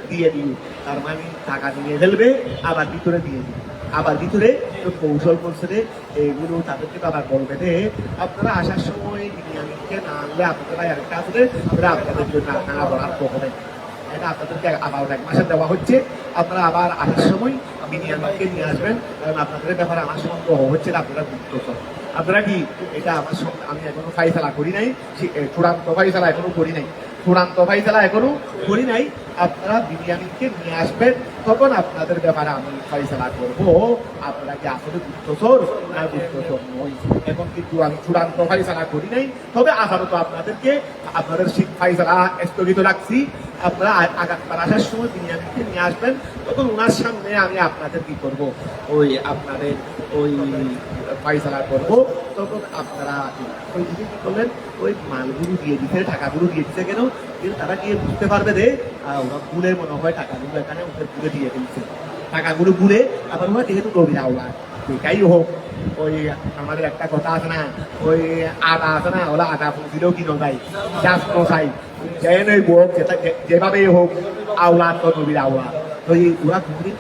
দিয়ে দিল, তার মানে টাকা নিয়ে ফেলবে, আবার ভিতরে দিয়ে দিবে, আবার ভিতরে কৌশল করছে রে, এইগুলো তাদেরকে আবার বলবে রে, আপনারা আসার সময় বিনিয়ামিনকে না আনলে আপনারা আরেকটা আসলে আপনাদের জন্য আপনারা বলার পকড়ে, এটা আপনাদেরকে আবার 1 মাসে দেওয়া হচ্ছে, আপনারা আবার আসার সময় বিনিয়ামিনকে নিয়ে আসবেন, কারণ আপনাদের ব্যাপারে আমার সন্দেহ হচ্ছে আপনারা গুরুত্ব, আপনারা কি এটা আমি এখনো ফাইসালা করি নাই, চূড়ান্ত ফাইসালা এখনো করি নাই, আপনারা বিনিয়ামিনকে নিয়ে আসবেন, তখন আপনাদের ব্যাপারে আমি ফাইসালা করবো, আপনারা কি আসলে গুপ্তচর না গুপ্তচর নয়, এখন কিন্তু আমি চূড়ান্ত ফাইসালা করি নাই, তবে আপাতত আপনাদেরকে আপনাদের ফাইসালা স্থগিত রাখছি, আপনারা আগামীবার আসার সময় বিনিয়ামিনকে নিয়ে আসবেন, তখন ওনার সামনে আমি আপনাদের কি করবো, ওই আপনাদের ওই ফাইসালা করবো, তখন আপনারা ওই দিকে কি করলেন, ওই মালগুলো দিয়ে দিতে, টাকাগুলো দিয়ে দিতে কেন, কিন্তু তারা গিয়ে বুঝতে পারবে যে ওরা ভুলে মনে হয় টাকাগুলো এখানে ওদের ভুলে দিয়ে দিচ্ছে, টাকাগুলো ভুলে আবার ওরা যেহেতু নবীর আওলাদ, যেটাই হোক, ওই আমাদের একটা কথা আছে না, ওই আদা আছে না, ওরা আদা দিলেও কি নয় চাষ নয়, যেই হোক যেভাবেই হোক আওলাদ তো নবীর আওলাদ, তো ওরা কোনোদিন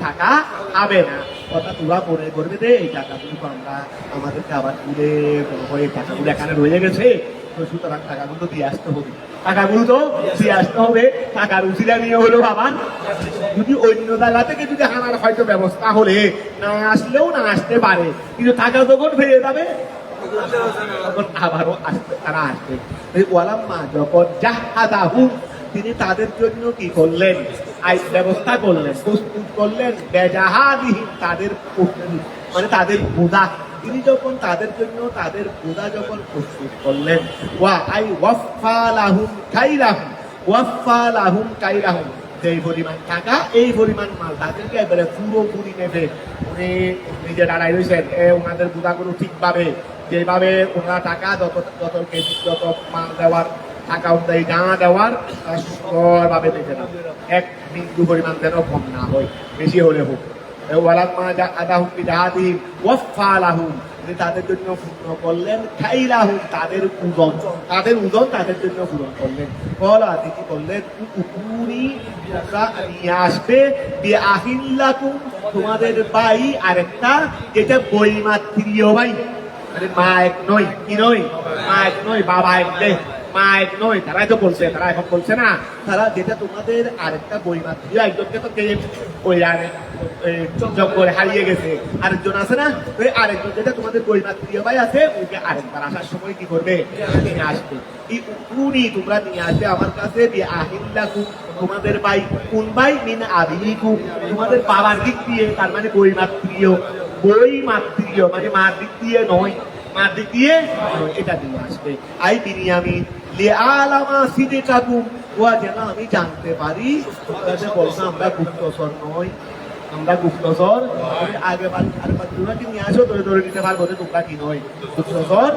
টাকা খাবে না, অর্থাৎ ওরা মনে করবে যে এই টাকাগুলো আমরা আমাদেরকে আবার তুলে হয়ে টাকাগুলো এখানে রয়ে গেছে, তো সুতরাং টাকাগুলো দিয়ে আসতে হবে, টাকার উচিলা নিয়ে হলো আবার যদি অন্য জায়গা থেকে যদি আনার হয়তো ব্যবস্থা হলে না আসলেও না আসতে পারে, কিন্তু টাকা যখন ফিরে যাবে তখন আবারও তারা আসবে। ওয়ালাম্মা যখন জাহাদাহুম, তিনি তাদের জন্য কি করলেন, ব্যবস্থা করলেন, প্রস্তুত করলেন, বেজাহাদিহিম, তাদের মানে তাদের বোঝা তিনি যখন তাদের জন্য তাদের বোঝা যখন প্রস্তুত করলেন, ওয়া আই ওয়াফা লাহুম কাইলাহুম, ওয়াফা লাহুম কাইলাহুম, যেই পরিমাণ টাকা এই পরিমাণ মাল তাদেরকে এবারে পুরোপুরি নেবে উনি নিজে দাঁড়াই রয়েছেন। ওনাদের বোঝাগুলো ঠিকভাবে যেভাবে ওনারা টাকা যত যত কেজি যত মাল দেওয়ার টাকা অনুযায়ী না দেওয়ার সুন্দরভাবে দেখে না, এক বিন্দু পরিমাণ যেন কম না হয়, বেশি হলে হোক। তাদের জন্য পূর্ণ করলেন, খাইলাহুম তাদের ওজন, তাদের ওজন তাদের জন্য পূরণ করলেন। কলা তিনি বললেন উকুনি নিয়ে আসবে বিআহিল্লাকুম, তোমাদের ভাই আরেকটা যেটা বৈমাত্রীয় ভাই, মানে মা এক নয়, কি নয়, মা এক নয়, বাবা এক নেই, মা এক নয়, তারাই তো বলছে, তারা এখন বলছে না, তারা যেটা তোমাদের আরেকটা বৈমাত্রীয়, একজনকে তো ওই জঙ্গলে হারিয়ে গেছে, আরেকজন আছে না, ওই আরেকজন যেটা তোমাদের বৈমাত্রীয় ভাই আছে, ওকে আরেকবার আসার সময় কি করবে, নিয়ে আসবে। উনি তোমরা নিয়ে আসবে আমার কাছে, আহিল্লাকুম তোমাদের ভাই, কোন ভাই, মিন আবিকুম তোমাদের বাবার দিক দিয়ে, তার মানে বৈমাত্রীয়, বৈমাত্রীয় মানে মার দিক দিয়ে নয়, মার দিক দিয়ে এটা নিয়ে আসবে। আই বিনিয়ামিন লিআলামা সিদকাকুম, ও যেন আমি জানতে পারি বলছো আমরা গুপ্তচর নই, আমরা গুপ্তচর আগে তোমরা কি নিয়ে আসো ধরে ধরে নিতে পারবো তোমরা কি নয় গুপ্তচর।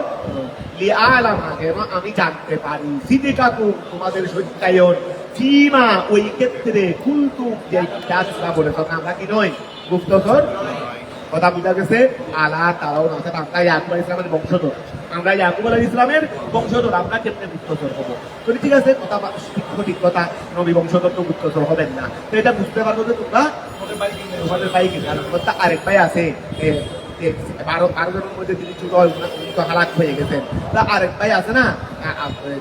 লিআলামা যেন আমি জানতে পারি, সিদকাকুম তোমাদের সত্যায়ন, ফিমা ওই ক্ষেত্রে কুলতু যে কাজটা বলেছ আমরা কি নয় গুপ্তচর। কথা বুঝা গেছে। আলা তারাও না, আমরা ইয়াকুব আলাইহিস সালামের বংশধর, আমরা ইয়াকুব আলাইহিস সালামের বংশধর, আমরা কেমনে গুপ্তচর হবো? তো ঠিক আছে, কথা ঠিক কথা, নবী বংশধর তো গুপ্তচর হবেন না। তো এটা বুঝতে পারবো যে তোমরা তোমাদের ভাই কিনা, আরেক ভাই আছে 12 জনের মধ্যে তিনি তো হালাক হয়ে গেছেন, তা আরেক ভাই আছে না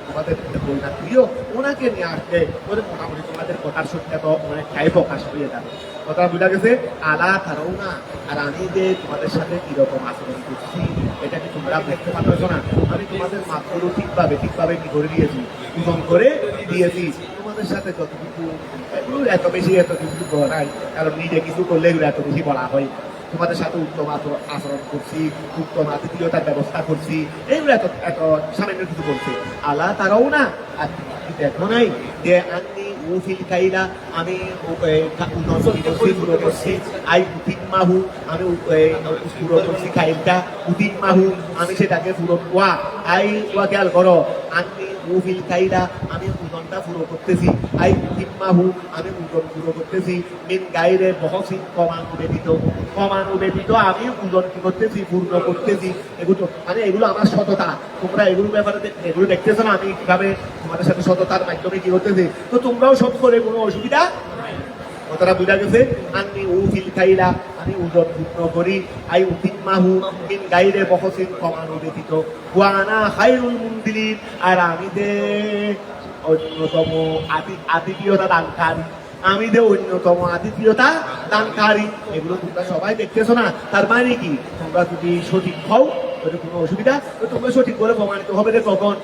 তোমাদের বৈনাত্রীয়, ওনাকে নিয়ে আসলে ওদের মোটামুটি তোমাদের কথার সত্যতা তো অনেকটাই প্রকাশ হয়ে যাবে। কথা বোঝা গেছে। আলা তারাও না, আর আমি যে তোমাদের সাথে কিরকম আচরণ করছি এটা কি তোমরা দেখতে পাচ্ছ না? আমি তোমাদের মাত্রও ঠিকভাবে কি করে দিয়েছি, ওজন করে দিয়েছি। তোমাদের সাথে যতটুকু এগুলো এত কিছু বলা নাই, কারণ নিজে কিছু করলে এগুলো এত বেশি বলা হয়। তোমাদের সাথে উত্তম আচরণ করছি, উত্তম আতিথেয়তার ব্যবস্থা করছি, এগুলো এত এত সামান্য কিছু বলছে। আলা তারাও না, আর দেখো নাই যে আমি উফিল খাইলা, আমি পুরো করছি, আই উদিন মাহু আমি পুরো করছি খাইলটা, উদিন মাহু আমি সেটাকে পুরো ওয়া আই ওয়া খেয়াল করো, আমি উফিল খাইলা আমি ওজনটা পুরো করতেছি, আই উদিন মাহু আমি ওজন পুরো করতেছি, মিন গাইরে বহসিন কমানো ব্যতীত আমি ওজন কি করতেছি, পূর্ণ করতেছি। এগুলো মানে এগুলো আমার সততা, তোমরা এগুলো ব্যাপারে এগুলো দেখতেছো না আমি কিভাবে তোমাদের সাথে সততার মাধ্যমে কি করতেছি, তো তোমরাও সব করে কোনো অসুবিধা। কথাটা বুঝা গেছে। আমি উফিল খাইলা আমি ওজন পূর্ণ করি, আই উদিন মাহু মিন গাইরে বহসিন কমানো ব্যতীত, ওয়ানা খায়রুল মুনজিলিন আর আমি দে অন্যতম আতিথেয়তা দানকারী, আমি দে অন্যতম আতিথেয়তা দানকারী। এগুলো তোমরা সবাই দেখতেছো না, তার মানে কি তোমরা যদি সঠিক হও কোনো অসুবিধা, তো তোমরা সঠিক করে প্রমাণিত হবে রে কখন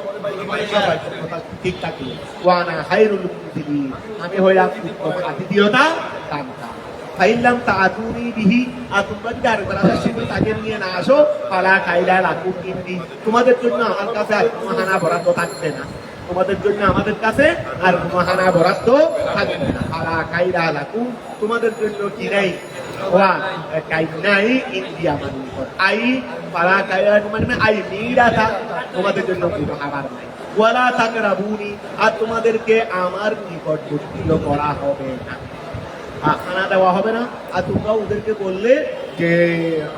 ঠিক থাকলে। ওয়ানা খায়রুল মুনজিলিন আমি হইলাম উত্তম আতিথেয়তা দানকারী। ফাইলাম তাআতুনি বিহি আর তোমরা যদি আরেকবার আসার সময় তাকে নিয়ে না আসো, ফালা খাইলা লাকুম ইন্দি তোমাদের জন্য আমার কাছে আর কোনো হানা বরাদ্দ থাকবে না, তোমাদের জন্য আমাদের কাছে আর কোনো হানা বরাদ্দ থাকবে না। ফালা খাইলা লাকুম তোমাদের জন্য কি নাই, ওয়া কাই নাই ইন্দি আমার নিকট, আই ফালা খাইলা মানে আই মিরাতা তোমাদের জন্য কোনো খাবার নাই, ওয়ালা তাকরাবুনি আর তোমাদেরকে আমার নিকটবর্তী করা হবে না, খানা দেওয়া হবে না। আর তোমরা ওদেরকে বললে যে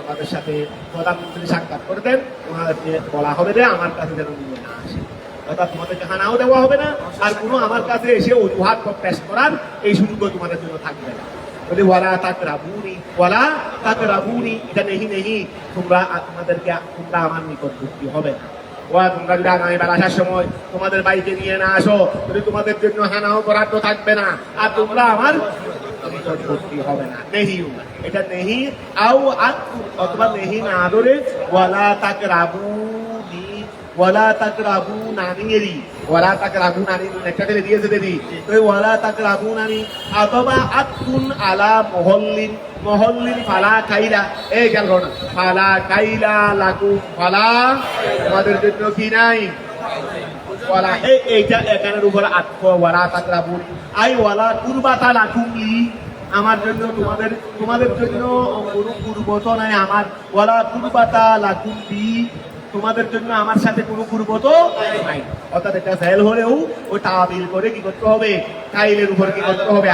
আমাদের সাথে প্রধানমন্ত্রী সাক্ষাৎ করে দেন, ওনাদেরকে বলা হবে যে আমার কাছে যেন নিয়ে না আসে, অর্থাৎ তোমাদেরকে খানাও দেওয়া হবে না, আর কোনো আমার কাছে এসে অজুহাত পেশ করার এই সুযোগও তোমাদের জন্য থাকবে না। বলে ওয়ালা তাকরাবুনি এটা নেহি তোমরা আমার নিকটবর্তী হবে না। তোমরা যদি আগামীবার আসার সময় তোমাদের বাড়িতে নিয়ে না আসো, যদি তোমাদের জন্য হানাও বরাদ্দ থাকবে না, আর তোমরা আমার নিকটবর্তী হবে না। নেহিও এটা নেহি আও অথবা নেহি না ধরে ওয়ালা তাকরাবুনি ওয়ালা তাকরাবু নানিয়েরি ওয়ালা তাকরাবু নানি একটা করে দিয়েছে দিদি তো ওয়ালা তাকরাবু নানি অথবা আতুন আলা মহল্লিন ফালা কাইলা এই গেল না ফালা কাইলা লাকুম ফালা তোমাদের জন্য কি নাই ওয়ালা এইটা এখানের উপর আত্ম ওয়ালা তাকরাবু আই ওয়ালা কুরবাতা লাকুম লি আমার জন্য তোমাদের জন্য কোনো কুরবত নাই আমার ওয়ালা কুরবাতা লাকুম লি তোমাদের জন্য আমার সাথে কোনো কুরবত নাই অর্থাৎ এটা ফেল হলেও ও তাবিল করে কি করতে হবে কাইলের উপর কি করতে হবে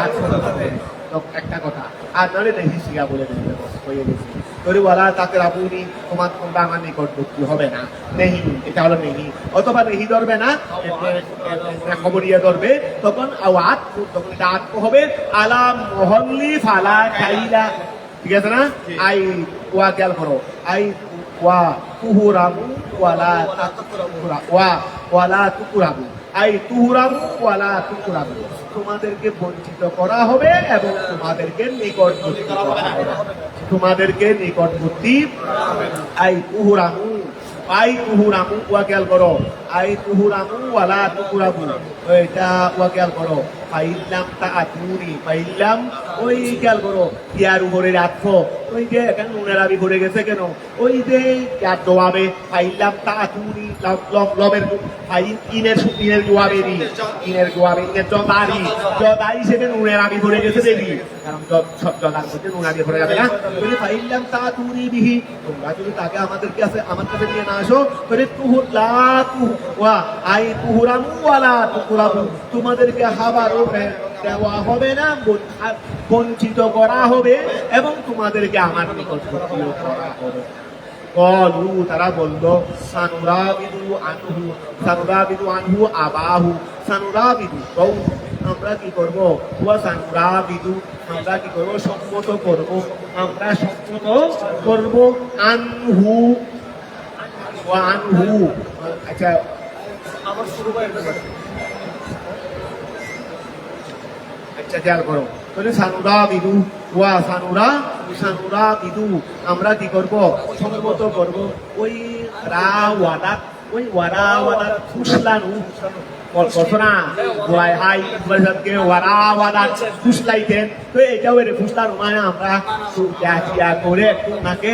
একটা কথা আর নাহলে নেহি শিয়া বলে দেবে হয়ে গেছে তোরে ওয়ালা তাকে রাবুনি তোমরা আমার নিকটবর্তী হবে না নেহি এটা হলো নেহি অথবা নেহি ধরবে না খবরিয়া ধরবে তখন আওয়াত তখন এটা আত্ম হবে আলা মহল্লি ফালা কাইলা ঠিক আছে না আই ওয়া খেয়াল করো আই ওয়া তুহুরামু ওয়ালা তুকুরাবু আই তুহুরামু ওয়ালা তুকুরাবু তোমাদেরকে বঞ্চিত করা হবে এবং তোমাদেরকে নিকটবর্তী করা হবে তোমাদেরকে নিকটবর্তী আই তুহুরামু ওয়া খেয়াল করো আই তুহুরামু ওয়ালা তুকুরাবু এটা ওয়া খেয়াল করো পাইলাম তা আতুনি পাইলাম ওই খেয়াল করো ইয়ার উপরে রাখো ওই যে এখানে নুনের আবি ভরে গেছে কেন ওই যে ইয়ার দোয়াবে পাইলাম তা আতুনি লবের ইনের দোয়াবে দি ইনের দোয়াবে ইনের জদাই সেখানে নুনের আবি ভরে গেছে দেখি কারণ সব জদার মধ্যে নুন আবি ভরে যাবে না ওই পাইলাম তা আতুনি বিহি তোমরা যদি তাকে আমাদেরকে আছে আমার কাছে নিয়ে না আসো তাহলে আই তুহুরামু ওয়ালা তুকুরাবু তোমাদেরকে হাবারও দেওয়া হবে না বঞ্চিত করা হবে এবং তোমাদেরকে আমার নিকটবর্তী করা হবে কলু তারা বললো সানুরাবিদু আনহু আবাহু সানুরাবিদু আমরা কি করবো সানুরাবিদু আমরা কি করবো সম্মত করবো আমরা সম্মত করবো আনহু আচ্ছা আমার শুরু করে আচ্ছা খেয়াল করো তাহলে সানুরা বিদু আমরা কি করব সম্মত করব ওই ওয়াদাত ফুসলানু ঘটনা গোয়াই হাই উপরিষদকে ওয়াদাত ফুসলাইতেন তো এটাও এর ফুসলানু মানে আমরা করে ওনাকে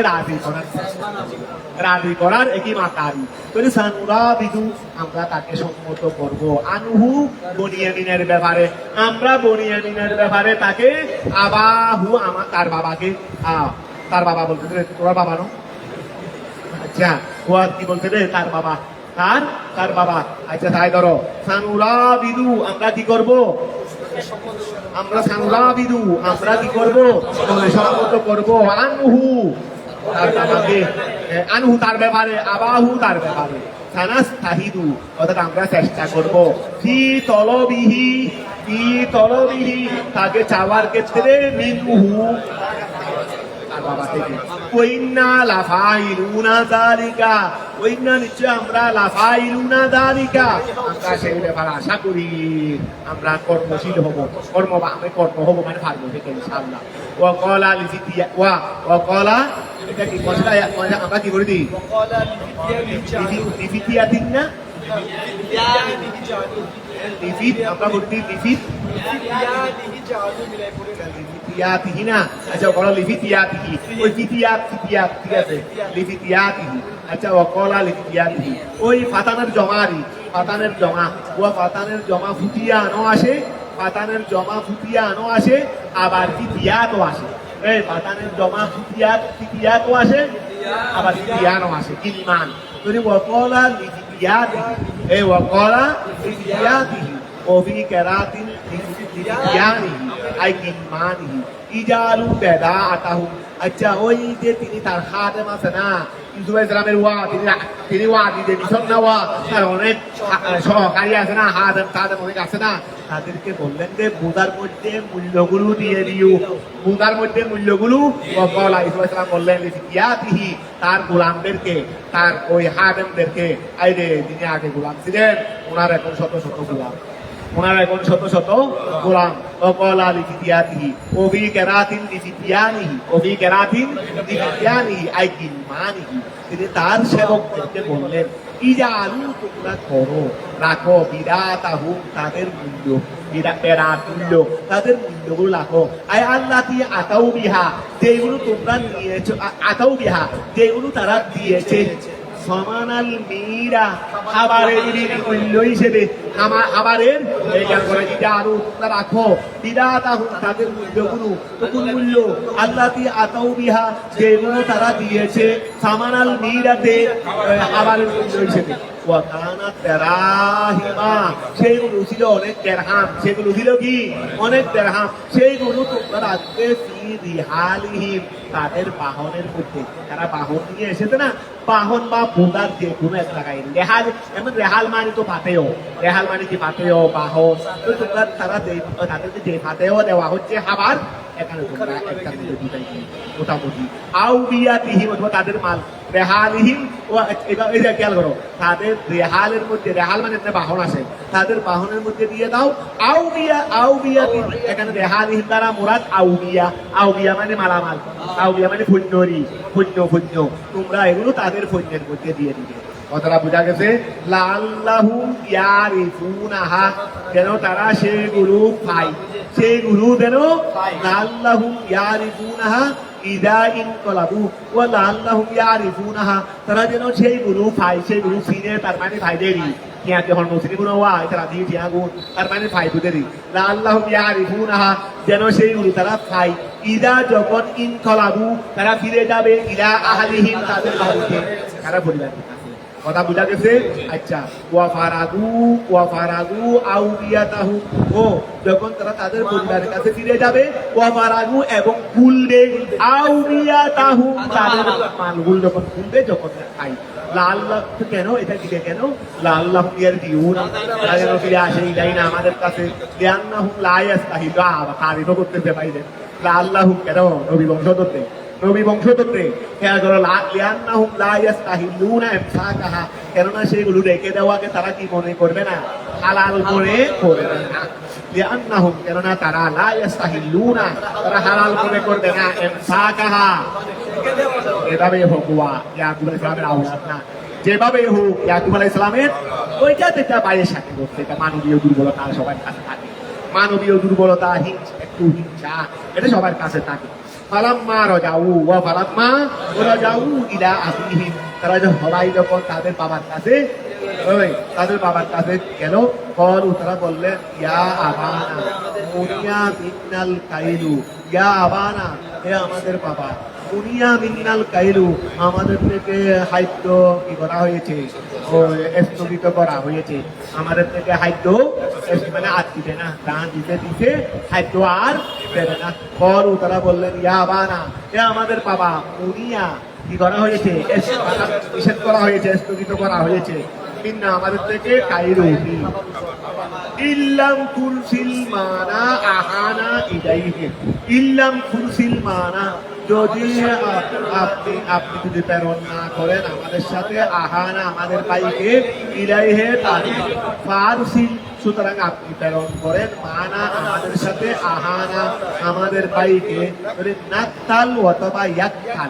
রাজি করার একই মাতারি তাহলে সানুরা বিদু আমরা তাকে সম্মত করব আনহু বনিয়ামিনের ব্যাপারে আমরা বনিয়ামিনের ব্যাপারে তাকে আবাহু তার বাবাকে তার বাবা বলতে তোরা বাবা নো আচ্ছা ও কি বলতে রে তার বাবা তার বাবা আচ্ছা তাই ধরো সানুরা বিদু আমরা কি করব আমরা সানুরা বিদু আমরা কি করব সম্মত করব আনহু তার বাবাকে আনহু তার ব্যাপারে আবাহু তার ব্যাপারে সানাস্তাহিদু অর্থাৎ আমরা চেষ্টা করব ফি তলবিহি তাকে চাওয়ার ক্ষেত্রে মিনহু তার বাবা থেকে ওইন্না লাফাইলুনা যালিকা ওইন্না নিশ্চয় আমরা লাফাইলুনা যালিকা আমরা সেই ব্যাপারে আশা করি আমরা কর্মশীল হব কর্ম মানে পারবো থেকে ইনশাআল্লাহ ওয়া ক্বালা লিফিতিয়া ওয়া ক্বালা এটা কি কথা আমরা কি করে দিই লিফিতিয়াতিন না লিফিত আমরা বলতে লিফিতিয়াতিহি না আচ্ছা ওরা লিফিতিয়াতিহি ওই ফিতিয়াত ঠিক আছে লিফিতিয়াতিহি আচ্ছা ওকলা লিফিতিয়াতিহি ওই ফাতানের জমা ও ফাতানের জমা ফুটিয়া আনো আসে আবার ফিতিয়াতও আসে এই ফাতানের জমা ফিতিয়াতও আসে আবার ফিতিয়ানো আসে কিলমান তুমি ওকলা লিফিতিয়াতিহি এই ওকলা লিফিতিয়াতিহি وفي كرات لفتيانه أي كلمانه إجالوا بداعته আচ্ছা ওই যে তিনি তার খাদেম আছে না ইউসুফ ইসলামের তিনি দিতে দিচ্ছেন না তার অনেক সহকারী আছে না হাদেম অনেক আছে না তাদেরকে বললেন যে বুদার মধ্যে মূল্যগুলো দিয়ে দিও বুদার মধ্যে মূল্যগুলো ইউসুফ ইসলাম বললেন ইয়াতিহি তার গোলামদেরকে তার ওই হাদেমদেরকে আইরে যিনি আগে গোলাম ছিলেন ওনার এখন শত শত গোলাম ওকলা লিফিতিয়াতিহি ওফি কেরাতিন লিফিতিয়ানিহি আই কিলমানিহি তিনি তার সেবকদেরকে বললেন ইজালু তোমরা করো রাখো বিরাতাহুম তাদের মূল্য বিরাট মূল্য তাদের মূল্যগুলো রাখো আয় আল্লাতি আতাউ বিহা যেগুলো তোমরা নিয়েছো আতাউ বিহা যেগুলো তারা দিয়েছে সমানাল মীরা খাবারের মূল্য হিসেবে খাবারের এইখান করে যদি আরো তোমরা রাখো বিরাতাহুম তাদের মূল্যগুলো কোন মূল্য আল্লাতি আতাউ বিহা যেগুলো তারা দিয়েছে সমানাল মীরাতে খাবারের মূল্য হিসেবে সেইগুলো ছিল অনেক দেরহাম সেগুলো ছিল কি অনেক দেরহাম সেইগুলো তোমরা রাখবে তাদের বাহনের মধ্যে তারা বাহন নিয়ে এসেছে না বাহন বা বোদার যে কোনো এক জায়গায় রেহাল এমন রেহাল মানে তো পাতেও রেহাল মানে কি পাতেও বাহন তো তোমরা তারা তাদেরকে যে পাতেও দেওয়া হচ্ছে খাবার এখানে তোমরা একটা মোটামুটি আউ বিয়া তিহিম অথবা তাদের মাল রেহালিহীন ও এই যে খেয়াল করো তাদের রেহালের মধ্যে রেহাল মানে বাহন আছে তাদের বাহনের মধ্যে দিয়ে দাও আউ বিয়া এখানে রেহালিহীন দ্বারা মুরাদ আউ বিয়া মানে মালামাল আউ বিয়া মানে ফৈন্য তোমরা এগুলো তাদের ফৈন্যের মধ্যে দিয়ে দিবে কথাটা বোঝা গেছে লাল্লাহুম ইয়ারিফুনাহা যেন তারা সেগুলো পায় সেগুলো যেন লাল্লাহুম ইয়ারিফুনাহা ইদা ইনকলাবু ওয়া লাল্লাহুম ইয়ারিফুনাহা তারা যেন সেইগুলো পায় সেগুলো চিনে তার মানে ভাই দেরি কিয়াতে হন মুসলিম ওয়া তারা দিয়ে দিয়াগুন তার মানে ভাই দেরি লাল্লাহুম ইয়ারিফুনাহা যেন সেইগুলো তারা পায় ইদা যখন ইনকলাবু তারা ফিরে যাবে ইলা আহলিহিম তাদের বাড়িতে তারা পরিবার কথা বুঝা গেছে আচ্ছা ওয়াফারাগু আউলিয়াতাহু ও যখন তারা তাদের পরিবারের কাছে ফিরে যাবে ওয়াফারাগু এবং খুলবে আউলিয়াতাহু তাদের মালগুলো যখন খুলবে যখন খাই লাল্লাহ কেন এটা দিলে কেন লাল্লাহ ইয়ার দিউন তাদের ফিরে আসে এটাই না আমাদের কাছে লিআন্নাহুম লা ইয়াস্তাহিলু তারিফ করতে পাইবে লাল্লাহ কেন নবী বংশধরতে খেয়াল করো লিআন্নাহুম লা ইয়াস্তাহিলুনা ইমসাকাহা কেননা সেগুলো রেখে দেওয়াকে তারা কি মনে করবে না হালাল মনে করবে না লিআন্নাহুম কেননা তারা লা ইয়াস্তাহিলুনা তারা হালাল মনে করবে না ইমসাকাহা এভাবে হকুয়া ইয়াকুব আলাইহিস সালামের আওলাদ না যেভাবে হোক ইয়াকুব আলাইহিস সালামের ওইটা যেটা বাইরের সাথে করছে এটা মানবীয় দুর্বলতা সবার কাছে থাকে মানবীয় দুর্বলতা হিংসা এটা সবার কাছে থাকে ফালাম্মা রাজাউ ওয়া ফালাম্মা রাজাউ ইলা আবিহিম তারা সবাই যখন তাদের বাবার কাছে গেল কল তারা বললেন ইয়া আবানা মুনিয়া মিনাল কাইলু ইয়া আবানা হে আমাদের বাবা মুনিয়া মিনাল কাইলু আমাদের থেকে খাদ্য কি করা হয়েছে স্থগিত করা হয়েছে আমাদের থেকে খাদ্য মানে আর দিবে না দান দিতে খাদ্য আর দেবে না কল তারা বললেন ইয়া আবানা হে আমাদের বাবা মুনিয়া কি করা হয়েছে নিষেধ করা হয়েছে স্থগিত করা হয়েছে মিন্না আমাদের থেকে কাইরু ইল্লাম কুরসিল মানা আহানা ইলাইহি ইল্লাম কুরসিল মানা যদি আপনি যদি প্রেরণ না করেন আমাদের সাথে আহানা আমাদের ভাইকে ইলাইহে ফারসিল সুতরাং আপনি প্রেরণ করেন মানা আমাদের সাথে আহানা আমাদের ভাইকে নাকতাল অথবা ইয়াকতাল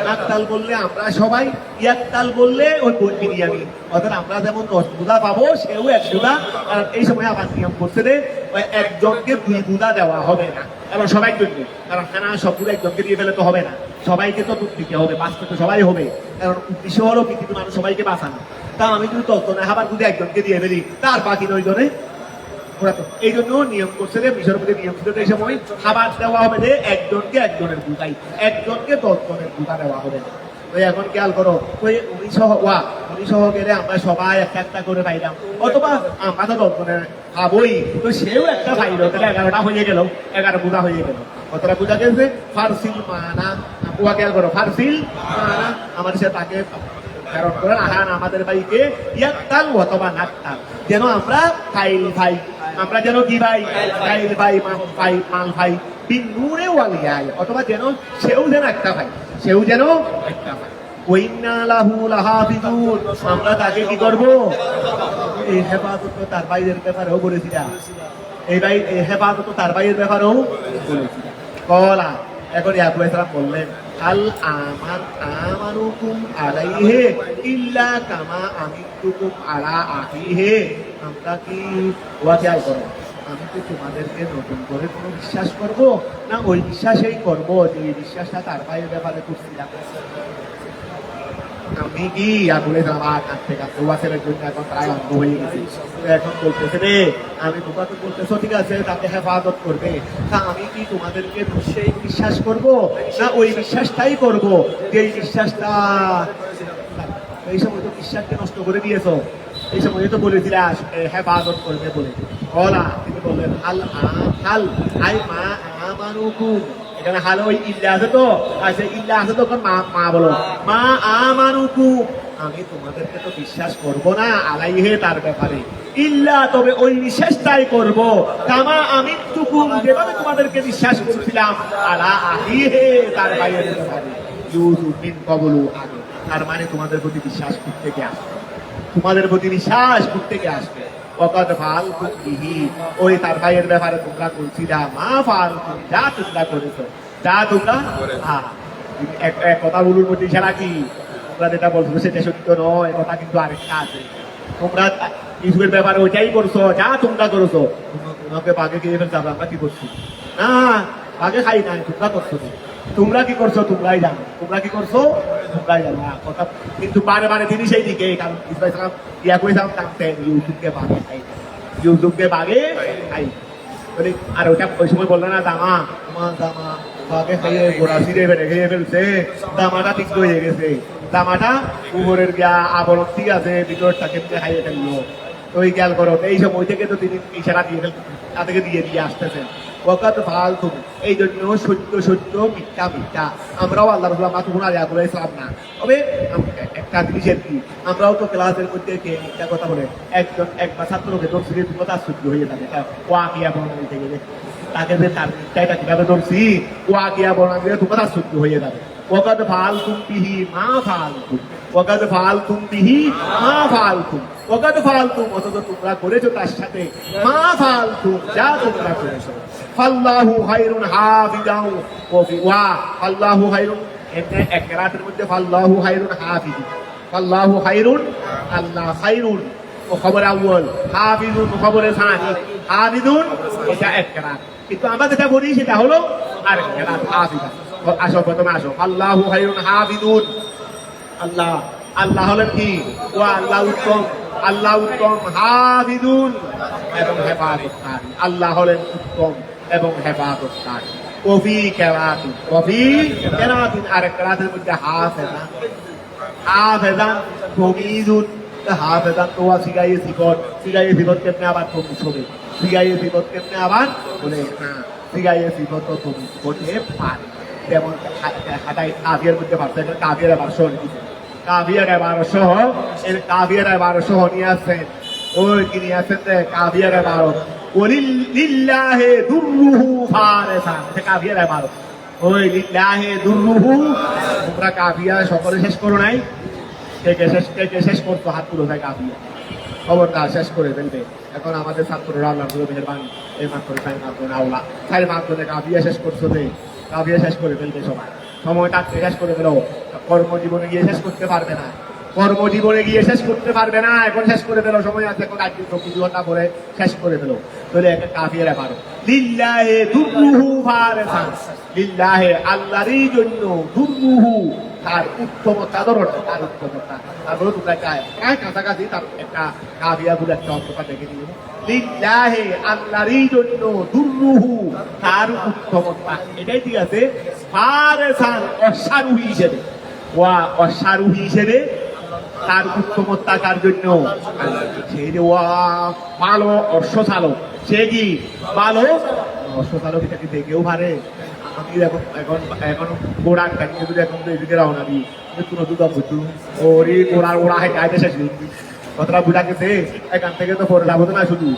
নাকতাল বললে আমরা সবাই ইয়াকতাল বললে ওই বিরিয়ানি অর্থাৎ আমরা যেমন 10 বুদা পাবো সেও 1 বুদা কারণ এই সময় আবার নিয়ম করছে যে একজনকে 2 বুদা দেওয়া হবে না এবং সবাই জন্য কারণ খানা সবগুলো একজনকে দিয়ে ফেলে তো হবে না সবাইকে তো দুধ দিতে হবে বাঁচতে তো সবাই হবে কারণ উদ্দেশ্য হলো পৃথিবীর মানুষ সবাইকে বাঁচানো তা আমি যদি ততনে খাবার দুধে একজনকে দিয়ে ফেলি তার বাকি 9 জনে ওরা তো এই জন্য নিয়ম করছে যে মিশর মধ্যে নিয়ম ছিল এই সময় খাবার দেওয়া হবে যে একজনকে একজনের দুধাই একজনকে 10 জনের দুধা দেওয়া হবে ওই এখন খেয়াল করো ওই 19 গেলে আমরা সবাই একটা করে পাইলাম অথবা আমরা তো 10 জনের খাবই তো সেও একটা পাইলো তাহলে 11টা হয়ে গেল 11 বুধা হয়ে গেল কতটা বুঝা গেছে ফারসিল মানা ওয়া খেয়াল করো ফারসিল মানা আমাদের সাথে তাকে প্রেরণ করেন আহান আমাদের ভাইকে ইয়াকতাল অথবা নাকতাল যেন আমরা কাইল ভাই আমরা যেন কি ভাই কাইল ভাই মাল ভাই বিন নূরে ওয়ালিয়ায় অথবা যেন সেও যেন একটা ভাই ওয়াইন্না লাহু লাহাফিজুন আমরা তাকে কি করব এই হেফাজত তার ভাইয়ের ব্যাপারেও বলেছিলাম এই ভাই এই হেফাজত তার ভাইয়ের ব্যাপারেও বলেছিলাম কলা এখন ইয়াকুব আলাইহিস সালাম বললেন হাল আমানুকুম আলাইহি ইল্লা কামা আমিতুকুম আলা আখিহি। আমরা কি ওয়াকিয়াল করো, আমি তো তোমাদেরকে নতুন করে কোনো বিশ্বাস করব না ওই বিশ্বাসেই করব যে এই বিশ্বাসটা তার ভাইয়ের ব্যাপারে করছিলাম। আমি কি আগুনে যাওয়া কাঁদতে কাঁদতে ওয়াসের জন্য এখন প্রায় অন্ধ হয়ে গেছি। এখন বলতেছে রে আমি তোমাকে বলতেছো ঠিক আছে তাকে হেফাজত করবে, তা আমি কি তোমাদেরকে সেই বিশ্বাস করব না ওই বিশ্বাসটাই করব যে এই বিশ্বাসটা। এই সময় তো বিশ্বাসকে নষ্ট করে দিয়েছো, এই সময় তো বলেছিলে হেফাজত করবে বলে। ওলা তিনি বললেন হাল আই মা আমানুকুম, এখানে হাল ওই ইল্লা আছে তো, আচ্ছা ইল্লা আছে তখন মা বলো মা আমানুকুম, আমি তোমাদেরকে তো বিশ্বাস করব না আলাইহে তার ব্যাপারে, ইল্লা তবে ওই বিশ্বাসটাই করব কামা আমি তুকুম যেভাবে তোমাদেরকে বিশ্বাস করছিলাম আলা আহিহে তার ভাইয়ের ব্যাপারে ইউসুফ বিন কবলু আগে। তার মানে তোমাদের প্রতি বিশ্বাস থেকে আসবে, তোমাদের প্রতি বিশ্বাস থেকে আসবে। ওকাদ ফাল কুবিহি, ওই তার ভাইয়ের ব্যাপারে তোমরা বলছিলা মা ফাল যা তোমরা করেছো, যা তোমরা এক কথা বলুন মধ্যে ইশারা কি তোমরা যেটা বলছো সেটা সত্য নয়, কথা কিন্তু আরেকটা আছে। তোমরা ইউসুফের ব্যাপারে ওইটাই করছো যা তোমরা করেছো। তোমাকে বাঘে খেয়ে ফেলতে হবে, আমরা কি করছি না বাঘে খাই নাই, তোমরা করছো, তোমরা কি করছো তোমরাই জানো, তোমরা কি করছো তোমরাই জানো কথা। কিন্তু বারে বারে তিনি সেই দিকে কারণ ইসলাম ইয়া করেছিলাম টানতেন ইউসুফকে বাঘে খাই, ইউসুফকে বাঘে খাই বলে। আর ওইটা ওই সময় বললো না দামা তোমার দামা বাঘে খাইয়ে গোড়া ছিঁড়ে বেড়ে খেয়ে ফেলছে, দামাটা ঠিক হয়ে গেছে, দামাটা উপরের গিয়া আবরণ ঠিক আছে ভিতরটা কেমনে খাইয়ে ফেললো। তো ওই খেয়াল করো এই সময় থেকে তো তিনি ইশারা দিয়ে তাদেরকে দিয়ে দিয়ে আসতেছেন। ওয়াকাত ফালতু, এই জন্য সত্য সত্য মিথ্যা মিথ্যা। আমরাও আল্লাহ রাসূল মাতুকুন আলিয়া বলে ইসলাম না, তবে একটা জিনিসের কি আমরাও তো ক্লাসের মধ্যে কে মিথ্যা কথা বলে একবার ছাত্রকে ধরছি কথা সহ্য হয়ে যাবে ওয়াকিয়া বর্ণনা থেকে তাকে যে তার মিথ্যাটা কিভাবে ধরছি ওয়াকিয়া বর্ণনা দিলে তো কথা সহ্য হয়ে যাবে। ওয়াকাত ফালতুম বিহি মা ফালতুম, ওয়াকাত ফালতুম বিহি মা ফালতুম, ওয়াকাত ফালতুম অথচ তোমরা করেছো তার সাথে মা ফালতুম যা তোমরা করেছো। ফাল্লাহু খায়রুন হাফিজাও ওয়া ফাল্লাহু খায়রুন, এক রাতের মধ্যে ফাল্লাহু খায়রুন হাফিজ, ফাল্লাহু খায়রুন আল্লাহ খায়রুন ও খবর আউয়াল, হাফিজুন খবরে সানি, হাফিজুন এটা এক রাত, কিন্তু আমরা যেটা বলি সেটা হলো আরেক রাত হাফিজ। আসো প্রথমে আসো আল্লাহু খায়রুন হাফিজুন, আল্লাহ আল্লাহ হলেন কি ও আল্লাহ উত্তম, আল্লাহ উত্তম হাফিজুন এবং হেফাজতকারী, আল্লাহ হলেন উত্তম এবং হেফাজতকারী। কফি কেরাতিন, কফি কেরাতিন আরেক রাতের মধ্যে হাফেজান, হাফেজান কমিজুন, হাফেজান তো সিগাইয়ে সিগত, সিগাইয়ে সিগত কেমনে আবার কমিজ হবে, সিগাইয়ে সিগত কেমনে আবার বলে হ্যাঁ সিগাইয়ে সিগত তো কমিজ হতে পারে। যেমন হাতায় কাভিয়ার মধ্যে ভাবছে কাভিয়ার আবার সহ কাভিয়ার এবারো সহ এর কাভিয়ার এবারো সহ নিয়ে আসছেন, ওই কি নিয়ে আসছেন কাভিয়ার এবারো লিল্লাহে দুররুহু ফারেসান, এটা কাভিয়ার এবারো ওই লিল্লাহে দুররুহু। তোমরা কাভিয়া সকলে শেষ করো নাই, কে শেষ করতো হাত তুলো ভাই কাভিয়া খবরদার শেষ করে ফেলবে। এখন আমাদের ছাত্ররা আল্লাহ মেহেরবানি এই মাধ্যমে তাই মাধ্যমে আওলা তাই মাধ্যমে কাভিয়া শেষ করছো যে কাভিয়া শেষ করে ফেলবে সবাই, সময়টা শেষ করে ফেলো। কর্মজীবনে গিয়ে শেষ করতে পারবে না, কর্মজীবনে গিয়ে শেষ করতে পারবে না, এখন শেষ করে ফেলো, সময় আছে এখন 24 ঘন্টা পরে শেষ করে ফেলো। তাহলে একটা কাফিরা পারো লিল্লাহে দুররুহু ফারেসান, লিল্লাহে আল্লাহরই জন্য দুররুহু তার উত্তমতা, ধরো তার উত্তমতা, তারপরে তোমরা প্রায় কাছাকাছি তার একটা কাভিয়া বলে একটা অন্তটা দেখে নিয়ে লিল্লাহে আল্লাহরই জন্য দুররুহু তার উত্তমতা, এটাই ঠিক আছে। ফারেসান অশ্বারোহী হিসেবে, ওয়া অশ্বারোহী হিসেবে তার উত্তমতা কার জন্য, সে যে ওয়া ভালো অশ্ব চালক, সে কি ভালো অশ্ব চালক, এটাকে দেখেও পারে। আমি এখন এখন এখন গোড়া কাটিয়ে যদি এখন এদিকে রওনা দিই কোনো দুটো বুঝু ওরে গোড়ার ওড়া হয় গাইতে শেষ কতটা বুঝা গেছে, এখান থেকে তো পরে যাবো না, শুধু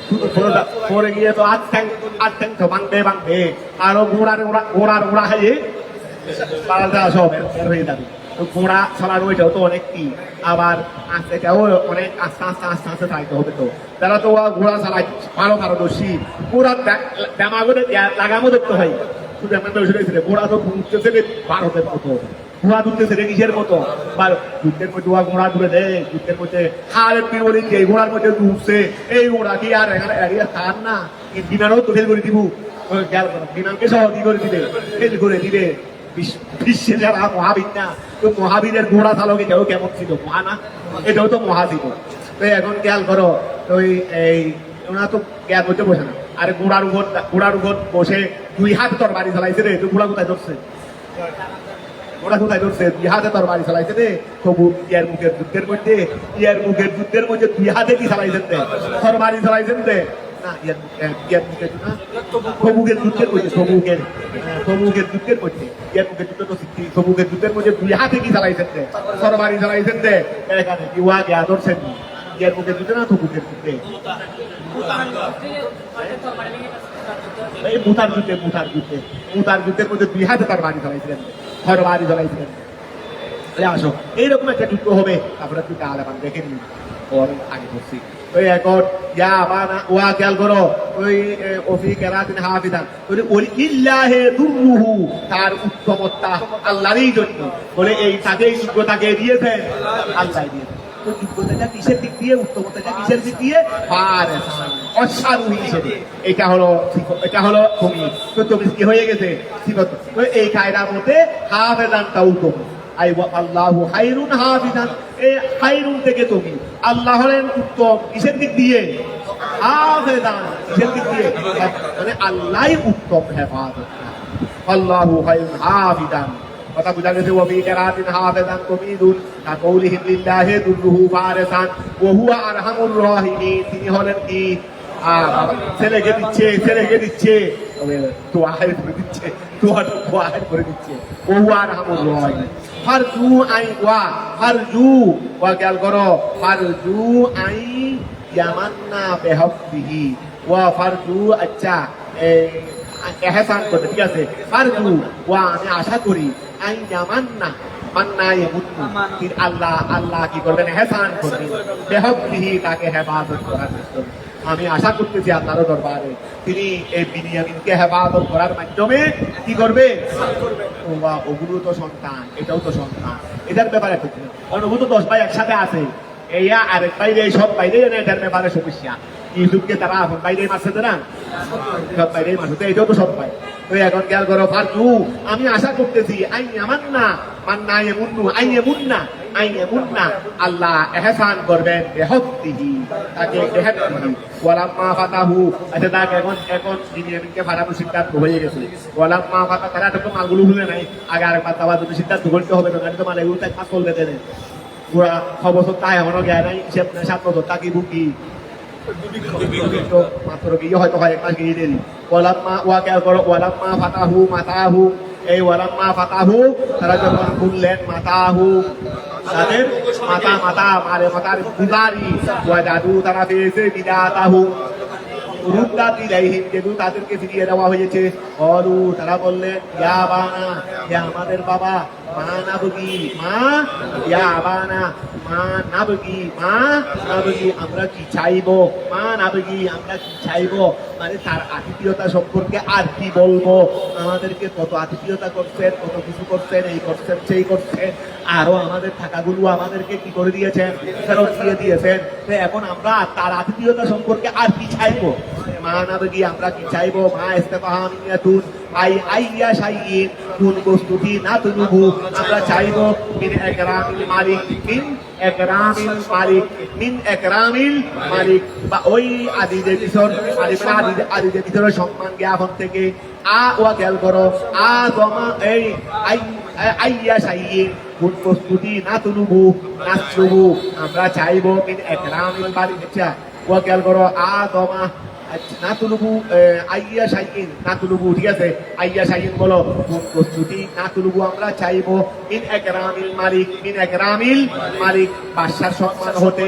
শুধু পরে গিয়ে তো আট ট্যাং তো ভাঙবে ভাঙবে, আরো গোড়ার ওড়া খাইয়ে পালাতে সব হয়ে যাবে। তো ঘোড়া চালানো ওইটাও তো অনেক কি, আবার এটাও অনেক আস্তে আস্তে আস্তে আস্তে চালাইতে হবে। তো তারা তো ঘোড়া চালায় পারদর্শী, পুরা দামাগো লাগামও দেখতে হয়, শুধু একটা দোষ হয়েছিল ঘোড়া তো ঘুরতেছে রে ভারতের মতো ঘোড়া দুধতেছে রে কিসের মতো যুদ্ধের মধ্যে ঘোড়া দূরে দেয় যুদ্ধের মধ্যে হারের পীর বলি যে ঘোড়ার মধ্যে ডুবছে এই ঘোড়া কি আর এখানে তার না বিমানও তো ফেল করে দিব বিমানকে সহ কি করে দিবে ফেল করে দিবে বিশ্বে যারা মহাবীর না তো মহাবীরের ঘোড়া চালক এটাও কেমন ছিল মহা না এটাও তো মহা ছিল তো এখন খেয়াল করো ওই এই ওনারা তো জ্ঞান হইতে বসে না আরে ঘোড়ার উপর বসে 2 হাতে তরবারি চালাইছে রে তো ঘোড়া কোথায় ধরছে ঘোড়া কোথায় ধরছে 2 হাতে তরবারি চালাইছে রে তবু ইয়ার মুখের যুদ্ধের মধ্যে 2 হাতে কি চালাইছেন রে তরবারি চালাইছেন রে না ইয়ার মুখের না তবুকের যুদ্ধের মধ্যে তবুকের যুদ্ধের মধ্যে ইয়ার মুখের যুদ্ধ তো শিখছি তবুকের যুদ্ধের মধ্যে 2 হাতে কি চালাইছেন রে তরবারি চালাইছেন রে এখানে কি ওয়া জ্ঞান ধরছেন ইয়ার মুখের যুদ্ধে না তবুকের যুদ্ধে এই মুতার যুদ্ধের মধ্যে 2 হাতে তার বাড়ি চালাইছিলেন ঘর বাড়ি চালাইছিলেন আসো এইরকম একটা যুদ্ধ হবে তারপরে তুই আলেমান দেখে নিবি ওর আগে করছি ওই এখন ইয়া বানা ওয়া খেয়াল করো ওই ওফি কেরাতিন হাফিদান ওই ইল্লাহে দুরুহু তার উত্তমতা আল্লাহরই জন্য বলে এই তাকে যোগ্যতাকে দিয়েছেন আল্লাহ দিয়েছেন যোগ্যতাটা কিসের দিক দিয়ে উত্তমতাটা কিসের দিক দিয়ে অশ্বারোহী হিসেবে এটা হলো তুমি তো তুমি কি হয়ে গেছে এই কায়দার মধ্যে হাফেজানটা উত্তম আল্লাহু খায়রুন হাফিজান এই খায়রুন থেকে তুমি আল্লাহ হলেন উত্তম কিসের দিক দিয়ে হাফেজান কিসের দিক দিয়ে মানে আল্লাহই উত্তম হেফাজত আল্লাহু খায়রুন হাফিজান কথা বুঝা গেছে ওয়াবি কেরাতিন হাফেজান তুমিদুন কাকৌলিহিম লিল্লাহি দুরুহু ফারিসান ওয়া হুয়া আরহামুর রাহিমিন তিনি হলেন কি ছেলেকে দিচ্ছে দোয়া করে দিচ্ছে ও হুয়া আরহামুর রাহিমিন ফারজু আই ওয়া খেয়াল করো ফারজু আই ইয়ামান্না বিহাব্বিহি ওয়া ফারজু আচ্ছা এহসান করতে ঠিক আছে ফারজু ওয়া আমি আশা করি আই ইয়ামান্না আল্লাহ কি করবেন এহসান করবেন বেহব্বিহি তাকে হেফাজত করার চেষ্টা আমি আশা করতেছি আল্লাহর দরবারে তিনি এই বিনিয়ামিনকে হেফাজত করার মাধ্যমে কি করবে ওগুলো তো সন্তান এটাও তো সন্তান এটার ব্যাপারে কারণ ওগুলো তো 10 ভাই একসাথে আছে এইয়া আরেক বাইরে সব বাইরে এটার ব্যাপারে সমস্যা ইউসুফকে তারা আপন বাইরে মারছে না সব বাইরে মারছে এটাও তো সব পাই তো এখন খেয়াল করো ফারজু আমি আশা করতেছি আল্লাহ এহসান করবেন বেহব্বিহি তাকে বেহব্বিহি ওয়ালাম্মা ফাতাহু আচ্ছা দেখ এখন বিনিয়ামিনকে ফারানো সিদ্ধান্ত হয়ে গেছে ওয়ালাম্মা ফাতা তারা তো মালগুলো ভুলে নাই আগে আরেকবার তাওয়া যদি সিদ্ধান্ত করতে হবে না তো মানে এগুলো কাজ করবে দেন পুরা 6 বছর তাই এখনো জ্ঞান নাই 7 বছর তাকি বুকি মাত্র গিয়ে হয়তো হয় 1 মাস গিয়ে দেরি ওয়ালাম্মা ফাতাহু এই ওয়ালাম্মা ফাতাহু তারা যখন খুললেন মাতাহু তাদের মাতার গুজারি ওয়াজাদু তারা পেয়েছে বিদাতাহু রুদ্দাত ইলাইহিম যেহেতু তাদেরকে ফিরিয়ে দেওয়া হয়েছে অলু তারা বললেন ইয়া বানা ইয়া আমাদের বাবা মা নাবগি আমরা কি চাইবো মানে তার আতিথিয়তা সম্পর্কে আর কি বলবো আমাদেরকে কত আতিথিয়তা করছেন কত কিছু করছেন এই করছেন সেই করছেন আরো আমাদের টাকাগুলো আমাদেরকে কি করে দিয়েছেন ফেরত দিয়ে দিয়েছেন এখন আমরা তার আতিথিয়তা সম্পর্কে আর কি চাইবো মা নাবগি আমরা কি চাইবো মা ইস্তেফাহামিয়াতুন আইয়া শাইইন কোন বস্তুটি না তুলুবু আমরা চাইবো মিন একরামিল মালিক বা ওই আদিদের ভিতরে সম্মান জ্ঞাপন থেকে ওয়া খেয়াল করো এই আইয়া শাইইন কোন বস্তুটি না তুলুবু আমরা চাইবো মিন একরামিল মালিক আচ্ছা ওয়া খেয়াল করো না তুলুবু আইয়া শাইইন না তুলুবু ঠিক আছে আইয়া শাইইন বলো প্রস্তুতি না তুলুবু আমরা চাইবো মিন একরামিল মালিক বাদশার সম্মান হতে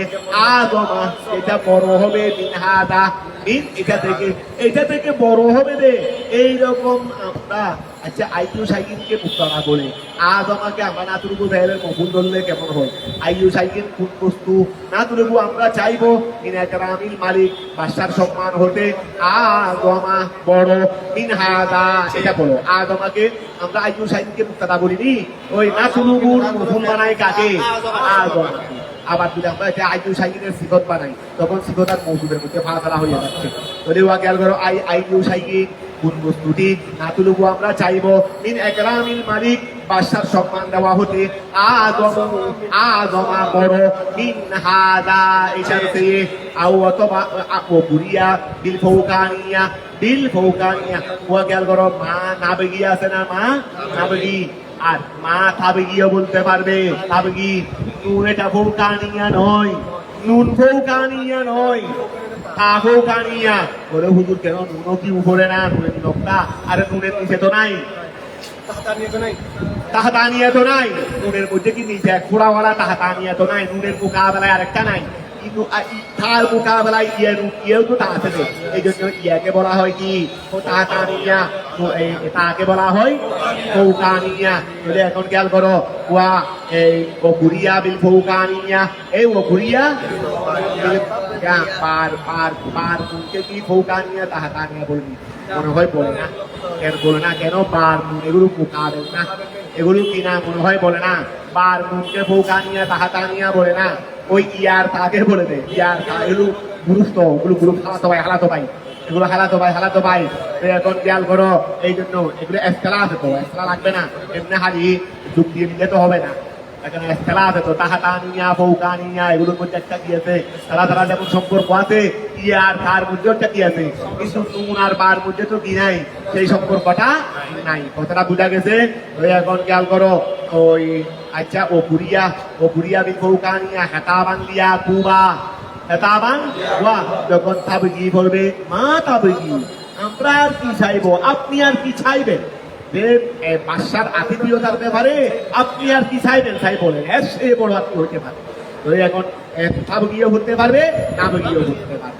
আদমা এটা বড় হবে মিন হাদা মিন এটা থেকে বড় হবে রে এইরকম আমরা আচ্ছা আইকিউ সাইকিনকে মুক্তারা বলে আজ আমাকে আমরা নাতুরুবু সাহেবের মফুল ধরলে কেমন হয় আইকিউ সাইকিন কোন বস্তু নাতুরুবু আমরা চাইবো ইনাকরামিল মালিক বাদশার সম্মান হতে আজ আমা বড় মিন হাদা এটা বলো আজ আমাকে আমরা আইকিউ সাইকিনকে মুক্তারা বলিনি ওই নাতুরুবুর মফুল বানাই কাকে আজ আমাকে আবার যদি আমরা এটা আইকিউ সাইকিনের সিফত বানাই তখন সিফত আর মৌসুমের মধ্যে ফাঁকা হয়ে যাচ্ছে যদি ওয়া খেয়াল করো আইকিউ সাইকিন কোন বস্তুটি নাতুলুবু আমরা চাইবো মিন একরামিল মালিক বাদশার সম্মান দেওয়া হতে আজমা বড় মিন হাদা এটার থেকে আও অথবা বুরিয়া বিল ফৌকানিয়া ওয়া খেয়াল করো মা নাবেগি আছে না মা নাবেগি আর মা তাবেগিও বলতে পারবে তাবেগি নুন এটা ফৌকানিয়া নয় নুন ফৌকানিয়া নয় কানিয়া বলে হুজুর কেন নুনও কি উপরে না নুনের নকটা আরে নুনের নিচে তো নাই তাহাতানিয়া তো নাই নুনের মধ্যে কি নিচে খোড়াওয়ালা তাহাতানিয়া তো নাই নুনের মোকাবেলায় আরেকটা নাই কিন্তু তার মোকাবেলায় ইয়েও তো তা আছে এই জন্য ইয়াকে বলা হয় কি তাহাতানিয়া তাকে বলা হয় ফৌকানিয়া যদি এখন খেয়াল করো ওয়া এই ওগুরিয়া বিল ফৌকানিয়া এই ওগুরিয়া পার মুনকে কি ফৌকানিয়া তাহাতানিয়া বলবি মনে হয় বলে না কেন বলে না কেন পার মুন এগুলো মোকাবেল না এগুলো কিনা মনে হয় বলে না পার মুনকে ফৌকানিয়া তাহাতানিয়া বলে না ওই ইয়ার তাকে বলে দেয় ইয়ার তা এগুলো গুরুত্ব ওগুলো গুরুত্ব হালাতো ভাই এগুলো হালাতো ভাই এখন খেয়াল করো এই জন্য এগুলো এস্তেলা আছে তো এস্তেলা লাগবে না এমনি হারি যুগ দিয়ে মিলে তো হবে না এখানে এস্তেলা আছে তো তাহাতানিয়া ফৌকানিয়া এগুলোর মধ্যে একটা কি আছে তারা যেমন সম্পর্ক আছে ইয়ার তার মধ্যে একটা কি আছে কিন্তু নুন আর বার মধ্যে তো কি নাই সেই সম্পর্কটা নাই কথাটা বুঝা গেছে এখন খেয়াল করো ওই আচ্ছা ও কুরিয়া বিল ফৌকানিয়া হেতাবান দিয়া কুবা হেতাবান ওয়া যখন তাবগি বলবে মা তাবগি আমরা আর কি চাইবো আপনি আর কি চাইবেন বাদশার আতিথিয়তার ব্যাপারে আপনি আর কি চাইবেন বলেন সে বড় আপনি হইতে পারে তো এখন তাবগিও হতে পারবে নাবগিও হতে পারবে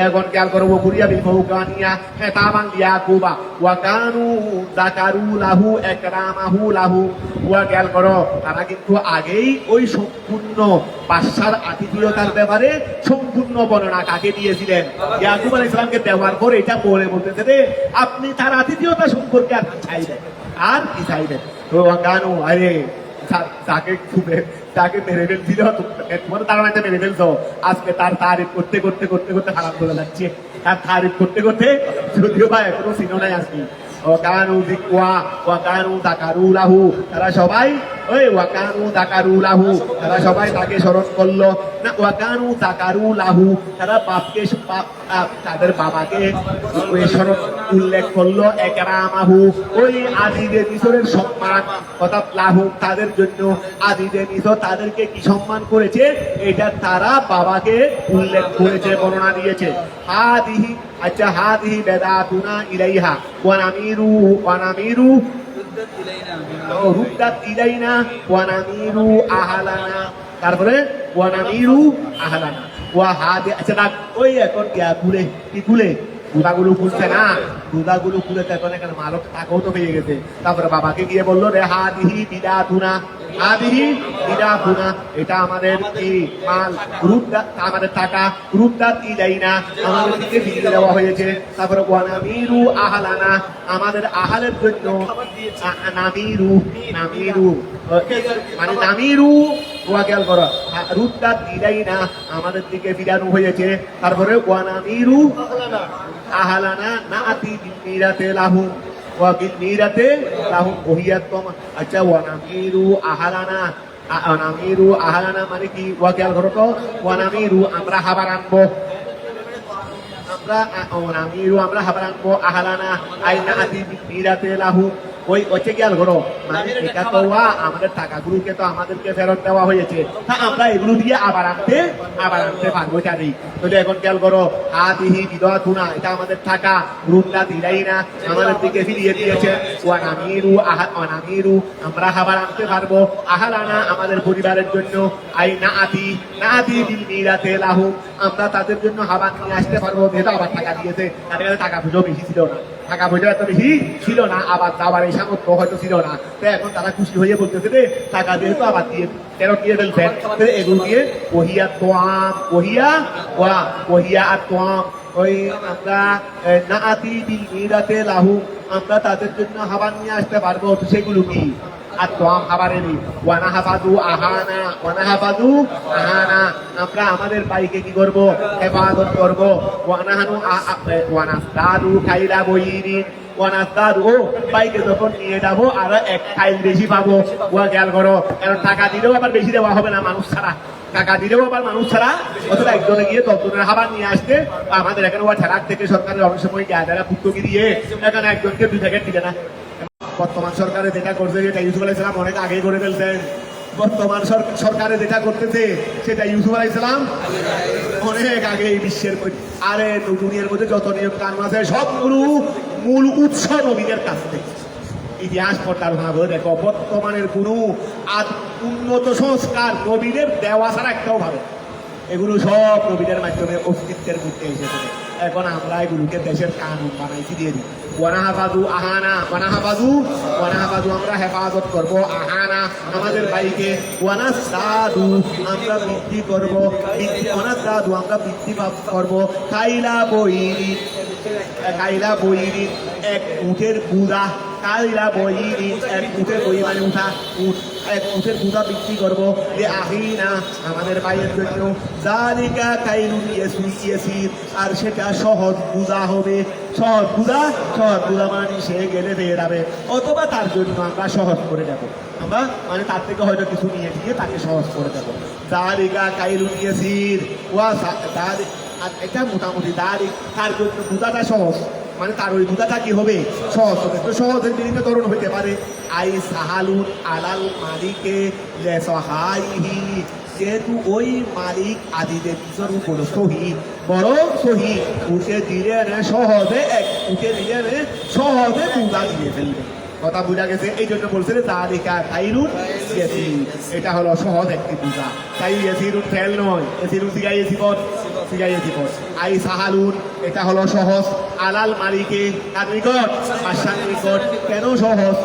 এখন খেয়াল করবো কুরিয়া বিল ফৌকানিয়া হেতাবান দিয়া কুবা ওয়া কানু যাকারু লাহু একরামাহু লাহু ওয়া খেয়াল করো তারা কিন্তু আগেই ওই সম্পূর্ণ বাদশার আতিথিয়তার ব্যাপারে সম্পূর্ণ বর্ণনা কাকে দিয়েছিলেন ইয়াকুব আলাইহিস সালামকে দেওয়ার পর এটা বলে বলতেছে রে আপনি তার আতিথিয়তা সম্পর্কে আর কি চাইবেন তো কানু আরে তাকে মেরে ফেলছিল তোমার তার মাঝে মেরে ফেলছো আজকে তার তারিফ করতে খারাপ করে যাচ্ছে তার তারিফ করতে যদিও বা এখনো চিনো নাই আজকে তারা সবাই তাকে স্মরণ করলো না ওয়াকানু তাকারু লাহু তারা বাপকে তাদের বাবাকে স্মরণ উল্লেখ করলো একরামাহু ওই আদিদে মিশরের সম্মান অর্থাৎ লাহু তাদের জন্য আদিদে মিশর তাদেরকে কি সম্মান করেছে এটা তারা বাবাকে উল্লেখ করেছে বর্ণনা দিয়েছে হাদিহি বেদাতুনা ইলাইহা ওয়া নামিরু রুদ্দাত ইলাইনা ওয়া নামিরু আহলানা তারপরে ওয়া নামিরু আহলানা ওয়া হাদি আচ্ছা না ওই এখন কি খুলে গুদাগুলো খুলছে না গুদাগুলো খুলে এখন এখানে মালক টাকাও তো পেয়ে গেছে তারপরে বাবাকে গিয়ে বললো রে হাদিহি বিদাতুনা এটা আমাদের কি মাল রুদ্দাত আমাদের টাকা রুদ্দাত ইলাইনা আমাদের দিকে ফিরিয়ে দেওয়া হয়েছে তারপরে ওয়া নামিরু আহলানা আমাদের আহালের জন্য নামিরু মানে নামিরু ওয়া খেয়াল করো রুদ্দাত ইলাইনা আমাদের দিকে ফিরানো হয়েছে তারপরে ওয়া নামিরু আহলানা নাতি বিমিরাতে লাহুম ওয়া বিমিরাতে লাহুম ওহিয়াতুম আচ্ছা ওয়া নামিরু আহলানা মানে কি ওয়া খেয়াল করো তো ওয়া নামিরু আমরা হাবার আনবো আহলানা আইনা আতি বিমিরাতে লাহুম ওই হচ্ছে খেয়াল করো মানে এটা তো আমাদের টাকাগুলোকে তো আমাদেরকে ফেরত দেওয়া হয়েছে আমরা এগুলো দিয়ে আবার আনতে পারবো জানি তাহলে এখন খেয়াল করো আদিহি বিদাতুনা এটা আমাদের টাকা রুদ্দাত ইলাইনা আমাদের দিকে ফিরিয়ে দিয়েছে ওয়া নামিরু আমরা আবার আনতে পারবো আহলানা আমাদের পরিবারের জন্য আইনা আতি বিল মিরাতে লাহু আমরা তাদের জন্য হাবার নিয়ে আসতে পারবো যেটা আবার টাকা দিয়েছে তাদের কাছে টাকা পুজো বেশি ছিল না টাকা পয়সা এত বেশি ছিল না, আবার যাওয়ার এই সামর্থ্য হয়তো ছিল না। তো এখন তারা খুশি হয়ে বলতেছে যে টাকা দিয়ে তো আবার দিয়ে ফেরত দিয়ে ফেলছেন, এগুলো দিয়ে ওহিয়া তোয়াম, ওহিয়া আর তোয়াম, ওই আমরা নাআতি বিল মিরাতে লাহু, আমরা তাদের জন্য খাবার নিয়ে আসতে পারবো। তো সেগুলো কি? আর তোয়াম খাবারেরই ওয়ানাহাফাদু আহানা, আমরা আমাদের বাইকে কি করব? হেফাজত করব। ওয়ানাস্তাদু খাইলা বইরিন, ও বাইকে যখন নিয়ে যাবো আরো এক খাইল বেশি পাবো। ওয়া খেয়াল করো, কারণ টাকা দিলেও আবার বেশি দেওয়া হবে না মানুষ ছাড়া, টাকা দিলেও আবার মানুষ ছাড়া। অথবা একজনে গিয়ে ততজনের খাবার নিয়ে আসতে, আমাদের এখানে ওয়া ঠেলার থেকে সরকারের অনেক সময় গায়েরা পুত্তকি দিয়ে এখানে একজনকে 2 প্যাকেট দিবে না। বর্তমান সরকারে যেটা করছে সেটা ইউসুফ আলাইহিস সালাম অনেক আগেই করে ফেলছেন। বর্তমান সরকারে যেটা করতেছে সেটা ইউসুফ আলাইহিস সালাম অনেক আগে এই বিশ্বের আরে দুনিয়ার মধ্যে যত নিয়ম কানুন আছে সবগুলো মূল উৎস নবীদের কাছ থেকে। ইতিহাস পড়াশোনা করে দেখো, বর্তমানের কোনো উন্নত সংস্কার নবীদের দেওয়া ছাড়া একটাও ভাবে, এগুলো সব নবীদের মাধ্যমে অস্তিত্বের মধ্যে এসেছে। এখন আমরা এগুলোকে দেশের কানুন বানাইছি দিয়ে দিই। ওয়ানাহাফাজু আহানা, ওয়ানাহাফাজু আমরা হেফাজত করবো, আহানা আমাদের বাইকে, ওয়ানাস্তাদু আমরা বৃদ্ধি করবো, ওয়ানাস্তাদু আমরা বৃদ্ধি করবো, কাইলা বইরি এক উটের গুদা, কাইলা বইরি এক উটের বই মানে উঠা, এক উটের গুদা বিক্রি করবো, যে আহিনা আমাদের ভাইয়ের জন্য, জালিকা কাইলুন ইয়াসির আর সেটা সহজ গুদা হবে। সহজ গুদা মানে সে গেলে পেয়ে যাবে, অথবা তার জন্য আমরা সহজ করে দেবো, আমরা মানে তার থেকে হয়তো কিছু নিয়ে গিয়ে তাকে সহজ করে দেবো। জালিকা কাইলুন ইয়াসির আর এটা মোটামুটি তার জন্য গুদাটা সহজ, মানে তার ওই গুদাটা কি হবে? সহজ হবে। তো সহজের বিভিন্ন ধরন হইতে পারে। আই সাহালুন আলাল মালিকে লেসহাইহি, যেহেতু ওই মালিক আদিদের উপর বড় সহি, উঠে দিলে সহজে সহজে গুদা দিয়ে ফেলবে। কথা বুঝা গেছে? এই জন্য বলছে তালিকা কাইরুন ইয়াসির, এটা হলো সহজ একটি পূজা। তাই ইয়াসিরুন ফেল নয়, ইয়াসিরুন সিগাইয়েছি পদ। আই সাহালুন এটা হলো সহজ, আলাল মালিকে তার নিকট, বাদশার নিকট। কেন সহজ?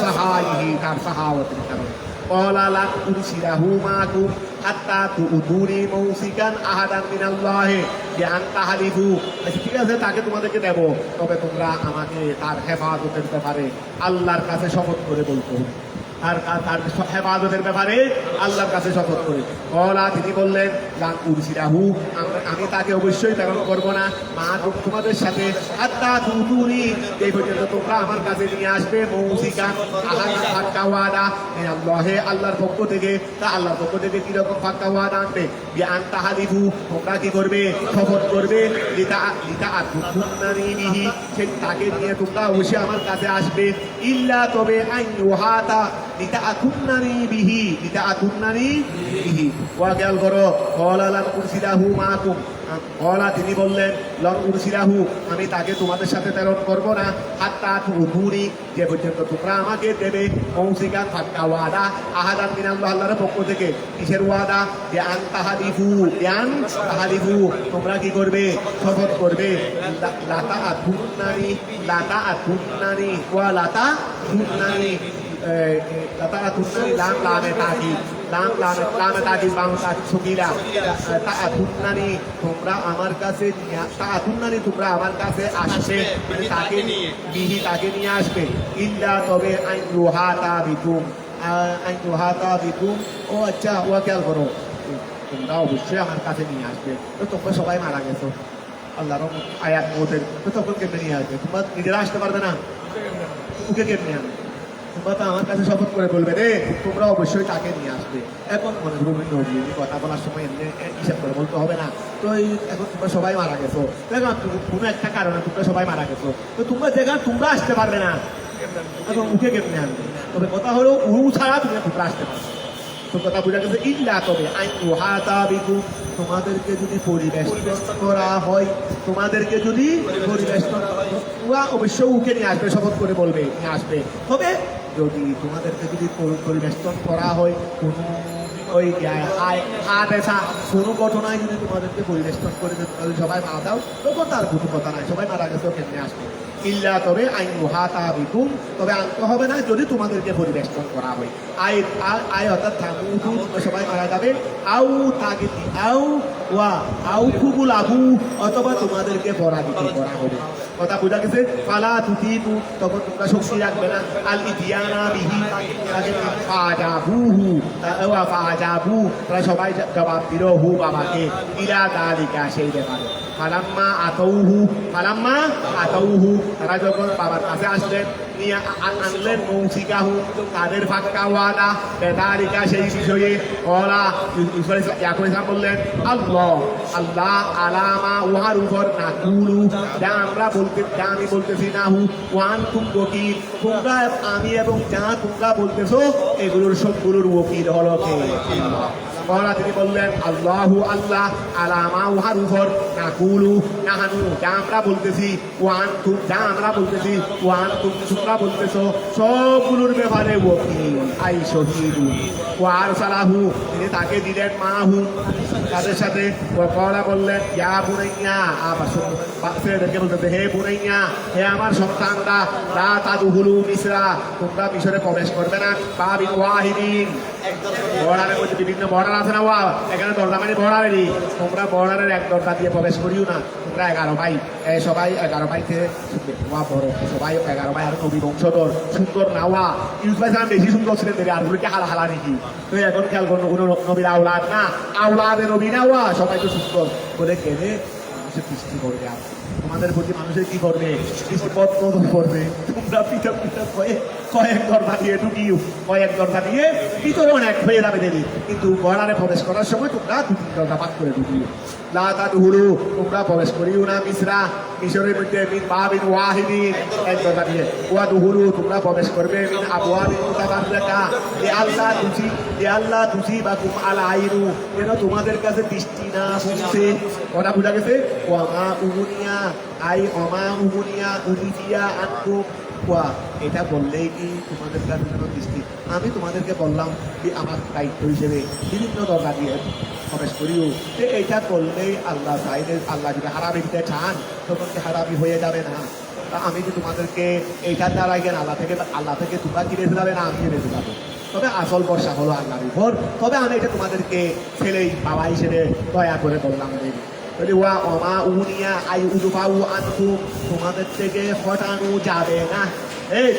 সাহাইহি তার সাহাওয়াতের কারণে। ক্বালা লা তুরসিলাহু মাকুম হাত্তা তুউতুনি মৌসিকান আহাদান মিনাল্লাহি বিআন তাহলিফু। ঠিক আছে, তাকে তোমাদেরকে দেব, তবে তোমরা আমাকে তার হেফাজতের ব্যাপারে আল্লাহর কাছে শপথ করে বলতো, তার হেফাজতের ব্যাপারে আল্লাহর কাছে শপথ করে। কলা তিনি বললেন, লান উরসিলাহু আমি তাকে অবশ্যই প্রেরণ করবো না, মা তোমাদের সাথে, হাত্তা তুতুনি এই পর্যন্ত তোমরা আমার কাছে নিয়ে আসবে, মৌসিকান আহাদা ফাক্কা ওয়াদা মিনাল্লাহি আল্লাহর পক্ষ থেকে। তা আল্লাহর পক্ষ থেকে কিরকম ফাক্কা ওয়াদা আনবে? বিআন তাহলিফু তোমরা কি করবে? শপথ করবে। লিতা আতুন্নানি বিহি সে তাকে নিয়ে তোমরা অবশ্যই আমার কাছে আসবে। ইল্লা তবে আইয়ুহাতা লিতা আতুন্নানি বিহি ওয়া খেয়াল করো। ক্বালা লান উরসিলাহু মাকুম, ক্বালা তিনি বললেন, লান উরসিলাহু আমি তাকে তোমাদের সাথে প্রেরণ করবো না, হাত্তা তুতুনি যে পর্যন্ত তোমরা আমাকে দেবে, মৌসিকান ফাক্কা ওয়াদা আহাদান মিনাল্লাহ আল্লাহর পক্ষ থেকে। কিসের ওয়াদা? বিআন তাহলিফু তোমরা কি করবে? শপথ করবে। লাতা আতুন্নানি ওয়া লাতা তুন্নানি লাম লামে তাকিদ বাংলা ছকিলা তোমরা আমার কাছে তোমরা আমার কাছে আসবে, তাকে নিয়ে আসবে। ইল্লা তবে আইয়ুহাতা বিকুম ও আচ্ছা, ওয়া খেয়াল করো, তোমরা অবশ্যই আমার কাছে নিয়ে আসবে। তো তোমরা সবাই মারা গেছো আল্লাহর আয়াত মতের, তো তখন কেমনে নিয়ে আসবে? তোমরা নিজেরা আসতে পারবে না, ওকে কেমনে আনবে? তোমরা তো আমার কাছে শপথ করে বলবে রে, তোমরা অবশ্যই তাকে নিয়ে আসবে। এখন মনে করবেন নবী কথা বলার সময় এমনি হিসাব করে বলতে হবে না। তো এখন তোমরা সবাই মারা গেছো, দেখো কোনো একটা কারণে তোমরা সবাই মারা গেছো, তো তোমরা আসতে পারবে না, এখন উঠে কেমনে আনবে? তবে কথা হলো উ ছাড়া তোমরা আসতে পারবে। তো কথা বোঝা গেছে। ইল্লা তবে আইয়ুহাতা বিকুম তোমাদেরকে যদি পরিবেষ্টন করা হয়, অবশ্যই উকে নিয়ে আসবে, শপথ করে বলবে নিয়ে আসবে। তবে যদি তোমাদেরকে যদি পরিবেষ্টন করা হয়, কোনো ওই আদেশা কোনো ঘটনায় যদি তোমাদেরকে পরিবেষ্টন করে তাহলে সবাই মারা দাও, তখন তার কোনো কথা নাই, সবাই মারা গেছে কেমনে আসবে। ইল্লা তবে আইন হাতা বিকুম, তবে আনতে হবে না যদি তোমাদেরকে পরিবেষ্টন করা হয়। আয় অর্থাৎ থামুতু, সবাই মারা যাবে। আউ তাগিতি আউ খুবুল আবু, অথবা তোমাদেরকে পরাজিত করা হবে। কথা বোঝা গেছে? ফালা তুতিতু, তখন তোমরা শক্তি রাখবে না। আল ইতিয়ানা বিহি, ফাজাবুহু ফাজাবু, তারা সবাই জবাব দিল হু বাবাকে, ইলা দালিকা, সেই ব্যাপারে। ফালাম্মা আতাউহু, তারা যখন বাবার কাছে আসলেন, নিয়ে আনলেন মৌসিকাহু, তাদের ফাক্কা ওয়াদা, বেদারিকা, সেই বিষয়ে। ওরা ইয়াকুব ইসলাম বললেন, আল্লাহ আলামা, উহার উপর না কুলু, যা আমি বলতেছি না হু, ওয়ান তুম ওকিল, তোমরা আমি এবং যা তোমরা বলতেছো এগুলোর সবগুলোর ওকিল হলো কে? ওরা তিনি বললেন আল্লাহু আল্লাহ, আলামা উহার উপর, না কুলু নাহানু, যা আমরা বলতেছি, ওয়ান তুম যা আমরা বলতেছি, ওয়ান তুম তোমরা বলতেছো, সবগুলোর ব্যাপারে ওকিল, আই শহীদু। ওয়ার সালাহু, তিনি তাকে দিলেন মাহু, তাদের সাথে। ওরা বললেন ইয়া বুনাইয়া, আবার ছেলেদেরকে বলতেছে হে বুনাইয়া, হে আমার সন্তানরা, লা তাদুহুলু মিসরা, তোমরা মিশরে প্রবেশ করবে না, বাবিন ওয়াহিদিন, বর্ডারের মধ্যে বিভিন্ন বর্ডার আছে না, এখানে দরজা মানে বর্ডারেরই, তোমরা বর্ডারের এক দরজা দিয়ে প্রবেশ করিও না। তোমরা 11 ভাই, সবাই 11 ভাইতে বড়, সবাই 11 ভাই, আর নবী বংশধর, সুন্দর নাওয়া। ইউসুফ আলাইহিস বেশি সুন্দর ছিলেন দেবে, আর কি হালা নাকি? তো এখন খেয়াল করবো কোনো নবীর আওলাদ না, আওলাদে নবী নাওয়া, সবাই তো সুন্দর বলে কেঁদে মানুষের বৃষ্টি করবে। আর তোমাদের প্রতি মানুষের কি করবে? বৃষ্টিপত্র করবে। তোমরা পিঠা কয়েক দরজা দিয়ে ঢুকিও, কয়েক দরজা দিয়ে ভিতরে অনেক হয়ে যাবে দেরি, কিন্তু বর্ডারে প্রবেশ করার সময় তোমরা 2-3 দরজা পাক করে ঢুকিও। লা তাদহুলু, তোমরা প্রবেশ করিও না মিসরা, মিশরের মধ্যে মিন বাবিন ওয়াহিদিন, এক দরজা দিয়ে। ওয়া দুহুলু, তোমরা প্রবেশ করবে মিন আবওয়াবিন মুতাফাররিকা, আল্লাহ তুসিবাকুম আল আইনু, যেন তোমাদের কাছে দৃষ্টি না পৌঁছে। কথা বোঝা গেছে? ওয়ামা উগুনিয়া, অমা উগুনিয়া উদিতিয়া আনকুম, এটা বললেই কি তোমাদের কাছে যেন দৃষ্টি, আমি তোমাদেরকে বললাম যে আমার দায়িত্ব হিসেবে বিভিন্ন দরজা দিয়ে প্রবেশ করিও, যে এইটা করলেই আল্লাহ চাইলে, আল্লাহ যদি হারামি দিতে চান তখন কি হারামি হয়ে যাবে না? আমি যে তোমাদেরকে এইটার দ্বারা গেন আল্লাহ থেকে তোমরা কি রেখে যাবে না, আমি রেখে যাবো। তবে আসল ভরসা হলো আল্লাহর উপর। তবে আমি এটা তোমাদেরকে ছেলেই বাবা হিসেবে দয়া করে বললাম। ওয়া অমা উনিয়া আই উদুফাউ আনকুম, তোমাদের থেকে হটানো যাবে না।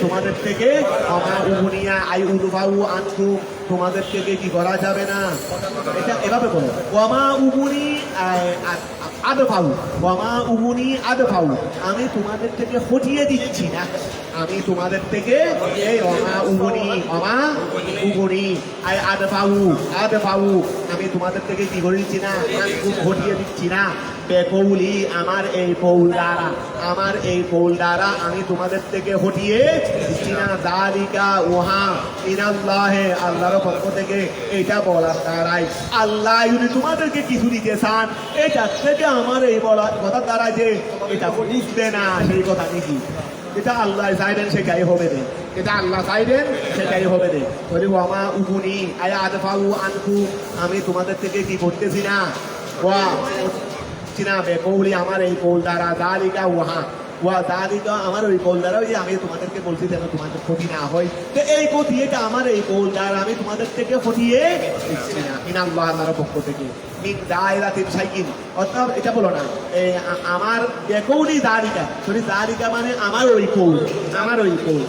তোমাদের থেকে অমা উনিয়া আই উদুফাউ আনকুম, তোমাদের থেকে কি করা যাবে না? এটা এভাবে বলো, ওয়ামা উবুনি আদফাউ, ওয়ামা উবুনি আদফাউ, আমি তোমাদের থেকে হটিয়ে দিচ্ছি না। আমি তোমাদের থেকে এই অমা উবুনি আই আদফাউ, আমি তোমাদের থেকে কি করে দিচ্ছি না, হটিয়ে দিচ্ছি না। বেকৌলি, আমার এই কৌল দ্বারা আমি তোমাদের থেকে হটিয়ে দিচ্ছি না। দালিকা উহা মিনাল্লাহে, আল্লাহর পক্ষ থেকে, এটা বলার দ্বারাই আল্লাহ যদি তোমাদেরকে কিছু দিতে চান, এটা থেকে আমার এই বলার কথার দ্বারা যে এটা বুঝবে না, সেই কথা নাকি? এটা আল্লাহ চাইবেন সেটাই হবে রে, এটা আল্লাহ চাইবেন সেটাই হবে রে। বলি ওয়ামা উগুনি আই আদফাউ আনকু, আমি তোমাদের থেকে কি করতেছি না, বেকৌলি, আমার এই কৌল দ্বারা। দালিকা দালিকা, আমার ওই কৌল দ্বারা, ওই আমি তোমাদেরকে বলছি যেন তোমাদের ক্ষতি না হয়, তো এই ক্ষতি এটা আমার এই কৌল দ্বারা আমি তোমাদের থেকে ফটিয়ে দিচ্ছি না। মিনাল্লাহ, আল্লাহর পক্ষ থেকে। মিন দায়রাতিন শাইইন, অর্থাৎ এটা বলো না আমার বেকৌলি দালিকা মানে আমার ওই কৌল,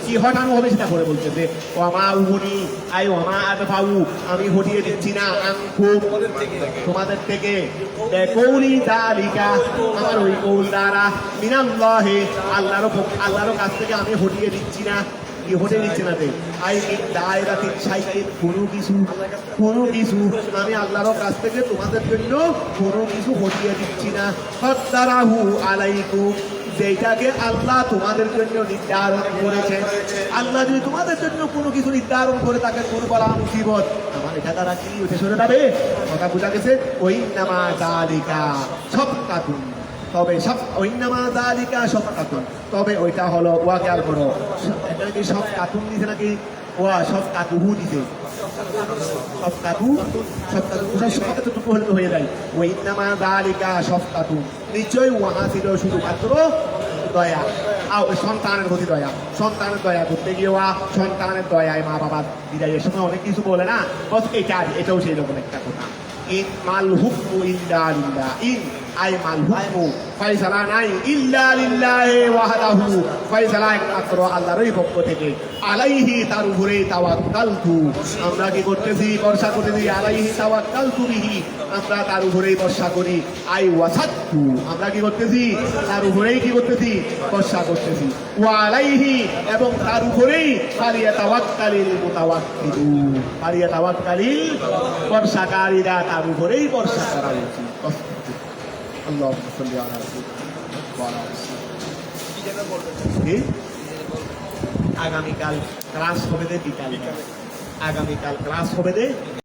কি হটানো হবে সেটা করে বলতেছে। ওয়ামা উগুনি আই ওয়ামা আদফাউ, আমি হটিয়ে দিচ্ছি না, আনকুম, তোমাদের থেকে। বেকৌলি দালিকা, আমার ওই কৌল দ্বারা। মিনাল্লাহি, আল্লাহর কাছ থেকে আমি হটিয়ে দিচ্ছি না। কি হটে দিচ্ছে না রে? আই দায়রাতিন শাইইন, কোনো কিছু আমি আল্লাহর কাছ থেকে তোমাদের জন্য কোনো কিছু হটিয়ে দিচ্ছি না। ফাদদারাহু আলাইকুম, যেটাকে আল্লাহ তোমাদের জন্য নির্ধারণ করেছে। আল্লাহ যদি তোমাদের জন্য কোনো কিছু নির্ধারণ করে তাকে কোনো বলা মুসিবত, আমার এটা দ্বারা কি উঠে সরে যাবে? কথা বোঝা গেছে? ওই নামা দালিকা সব কাতুন, তবে সব ওই নামা দালিকা সব কাতুন, তবে ওইটা হলো ওয়া খেয়াল করো, এটা কি সব কাতুন দিছে নাকি ওয়া সব কাতুহু দিছে? সফকাতু সফকাতু সফকাতু হলে তো হয়ে যায় ওই ইন্নামা যালিকা সফকাতু নিশ্চয়ই ওয়াহা ছিল শুধুমাত্র দয়া সন্তানের প্রতি দয়া সন্তানের দয়া করতে গিয়ে সন্তানের দয়ায় মা বাবা বিদায়ের সময় অনেক কিছু বলে না বস এটাও সেই রকম একটা কথা ইন মাল হুকমু ইল্লা লিল্লাহ ইন আই মাল হুকমু ফয়সালা নাই ইল্লা লিল্লাহি ওয়াহদাহু ফয়সালা একমাত্র আল্লাহরই পক্ষ থেকে আলাইহি তার উপরেই তাওয়াক্কালতু আমরা কি করতেছি ভরসা করতেছি আলাইহি তাওয়াক্কালতু বিহি আমরা তার উপরেই ভরসা করি আই ওয়াসাতু আমরা কি করতেছি তার উপরেই কি করতেছি ভরসা করতেছি ওয়া আলাইহি এবং তার উপরেই ফালিয়াতাওয়াক্কালিল মুতাওয়াক্কিলুন ফালিয়াতাওয়াক্কালিল ভরসাকারীরা তার উপরেই ভরসা করা উচিত আল্লাহুম্মা সাল্লি আলা সাইয়্যিদিনা আগামীকাল ক্লাস হবে বিকালে আগামীকাল ক্লাস হবে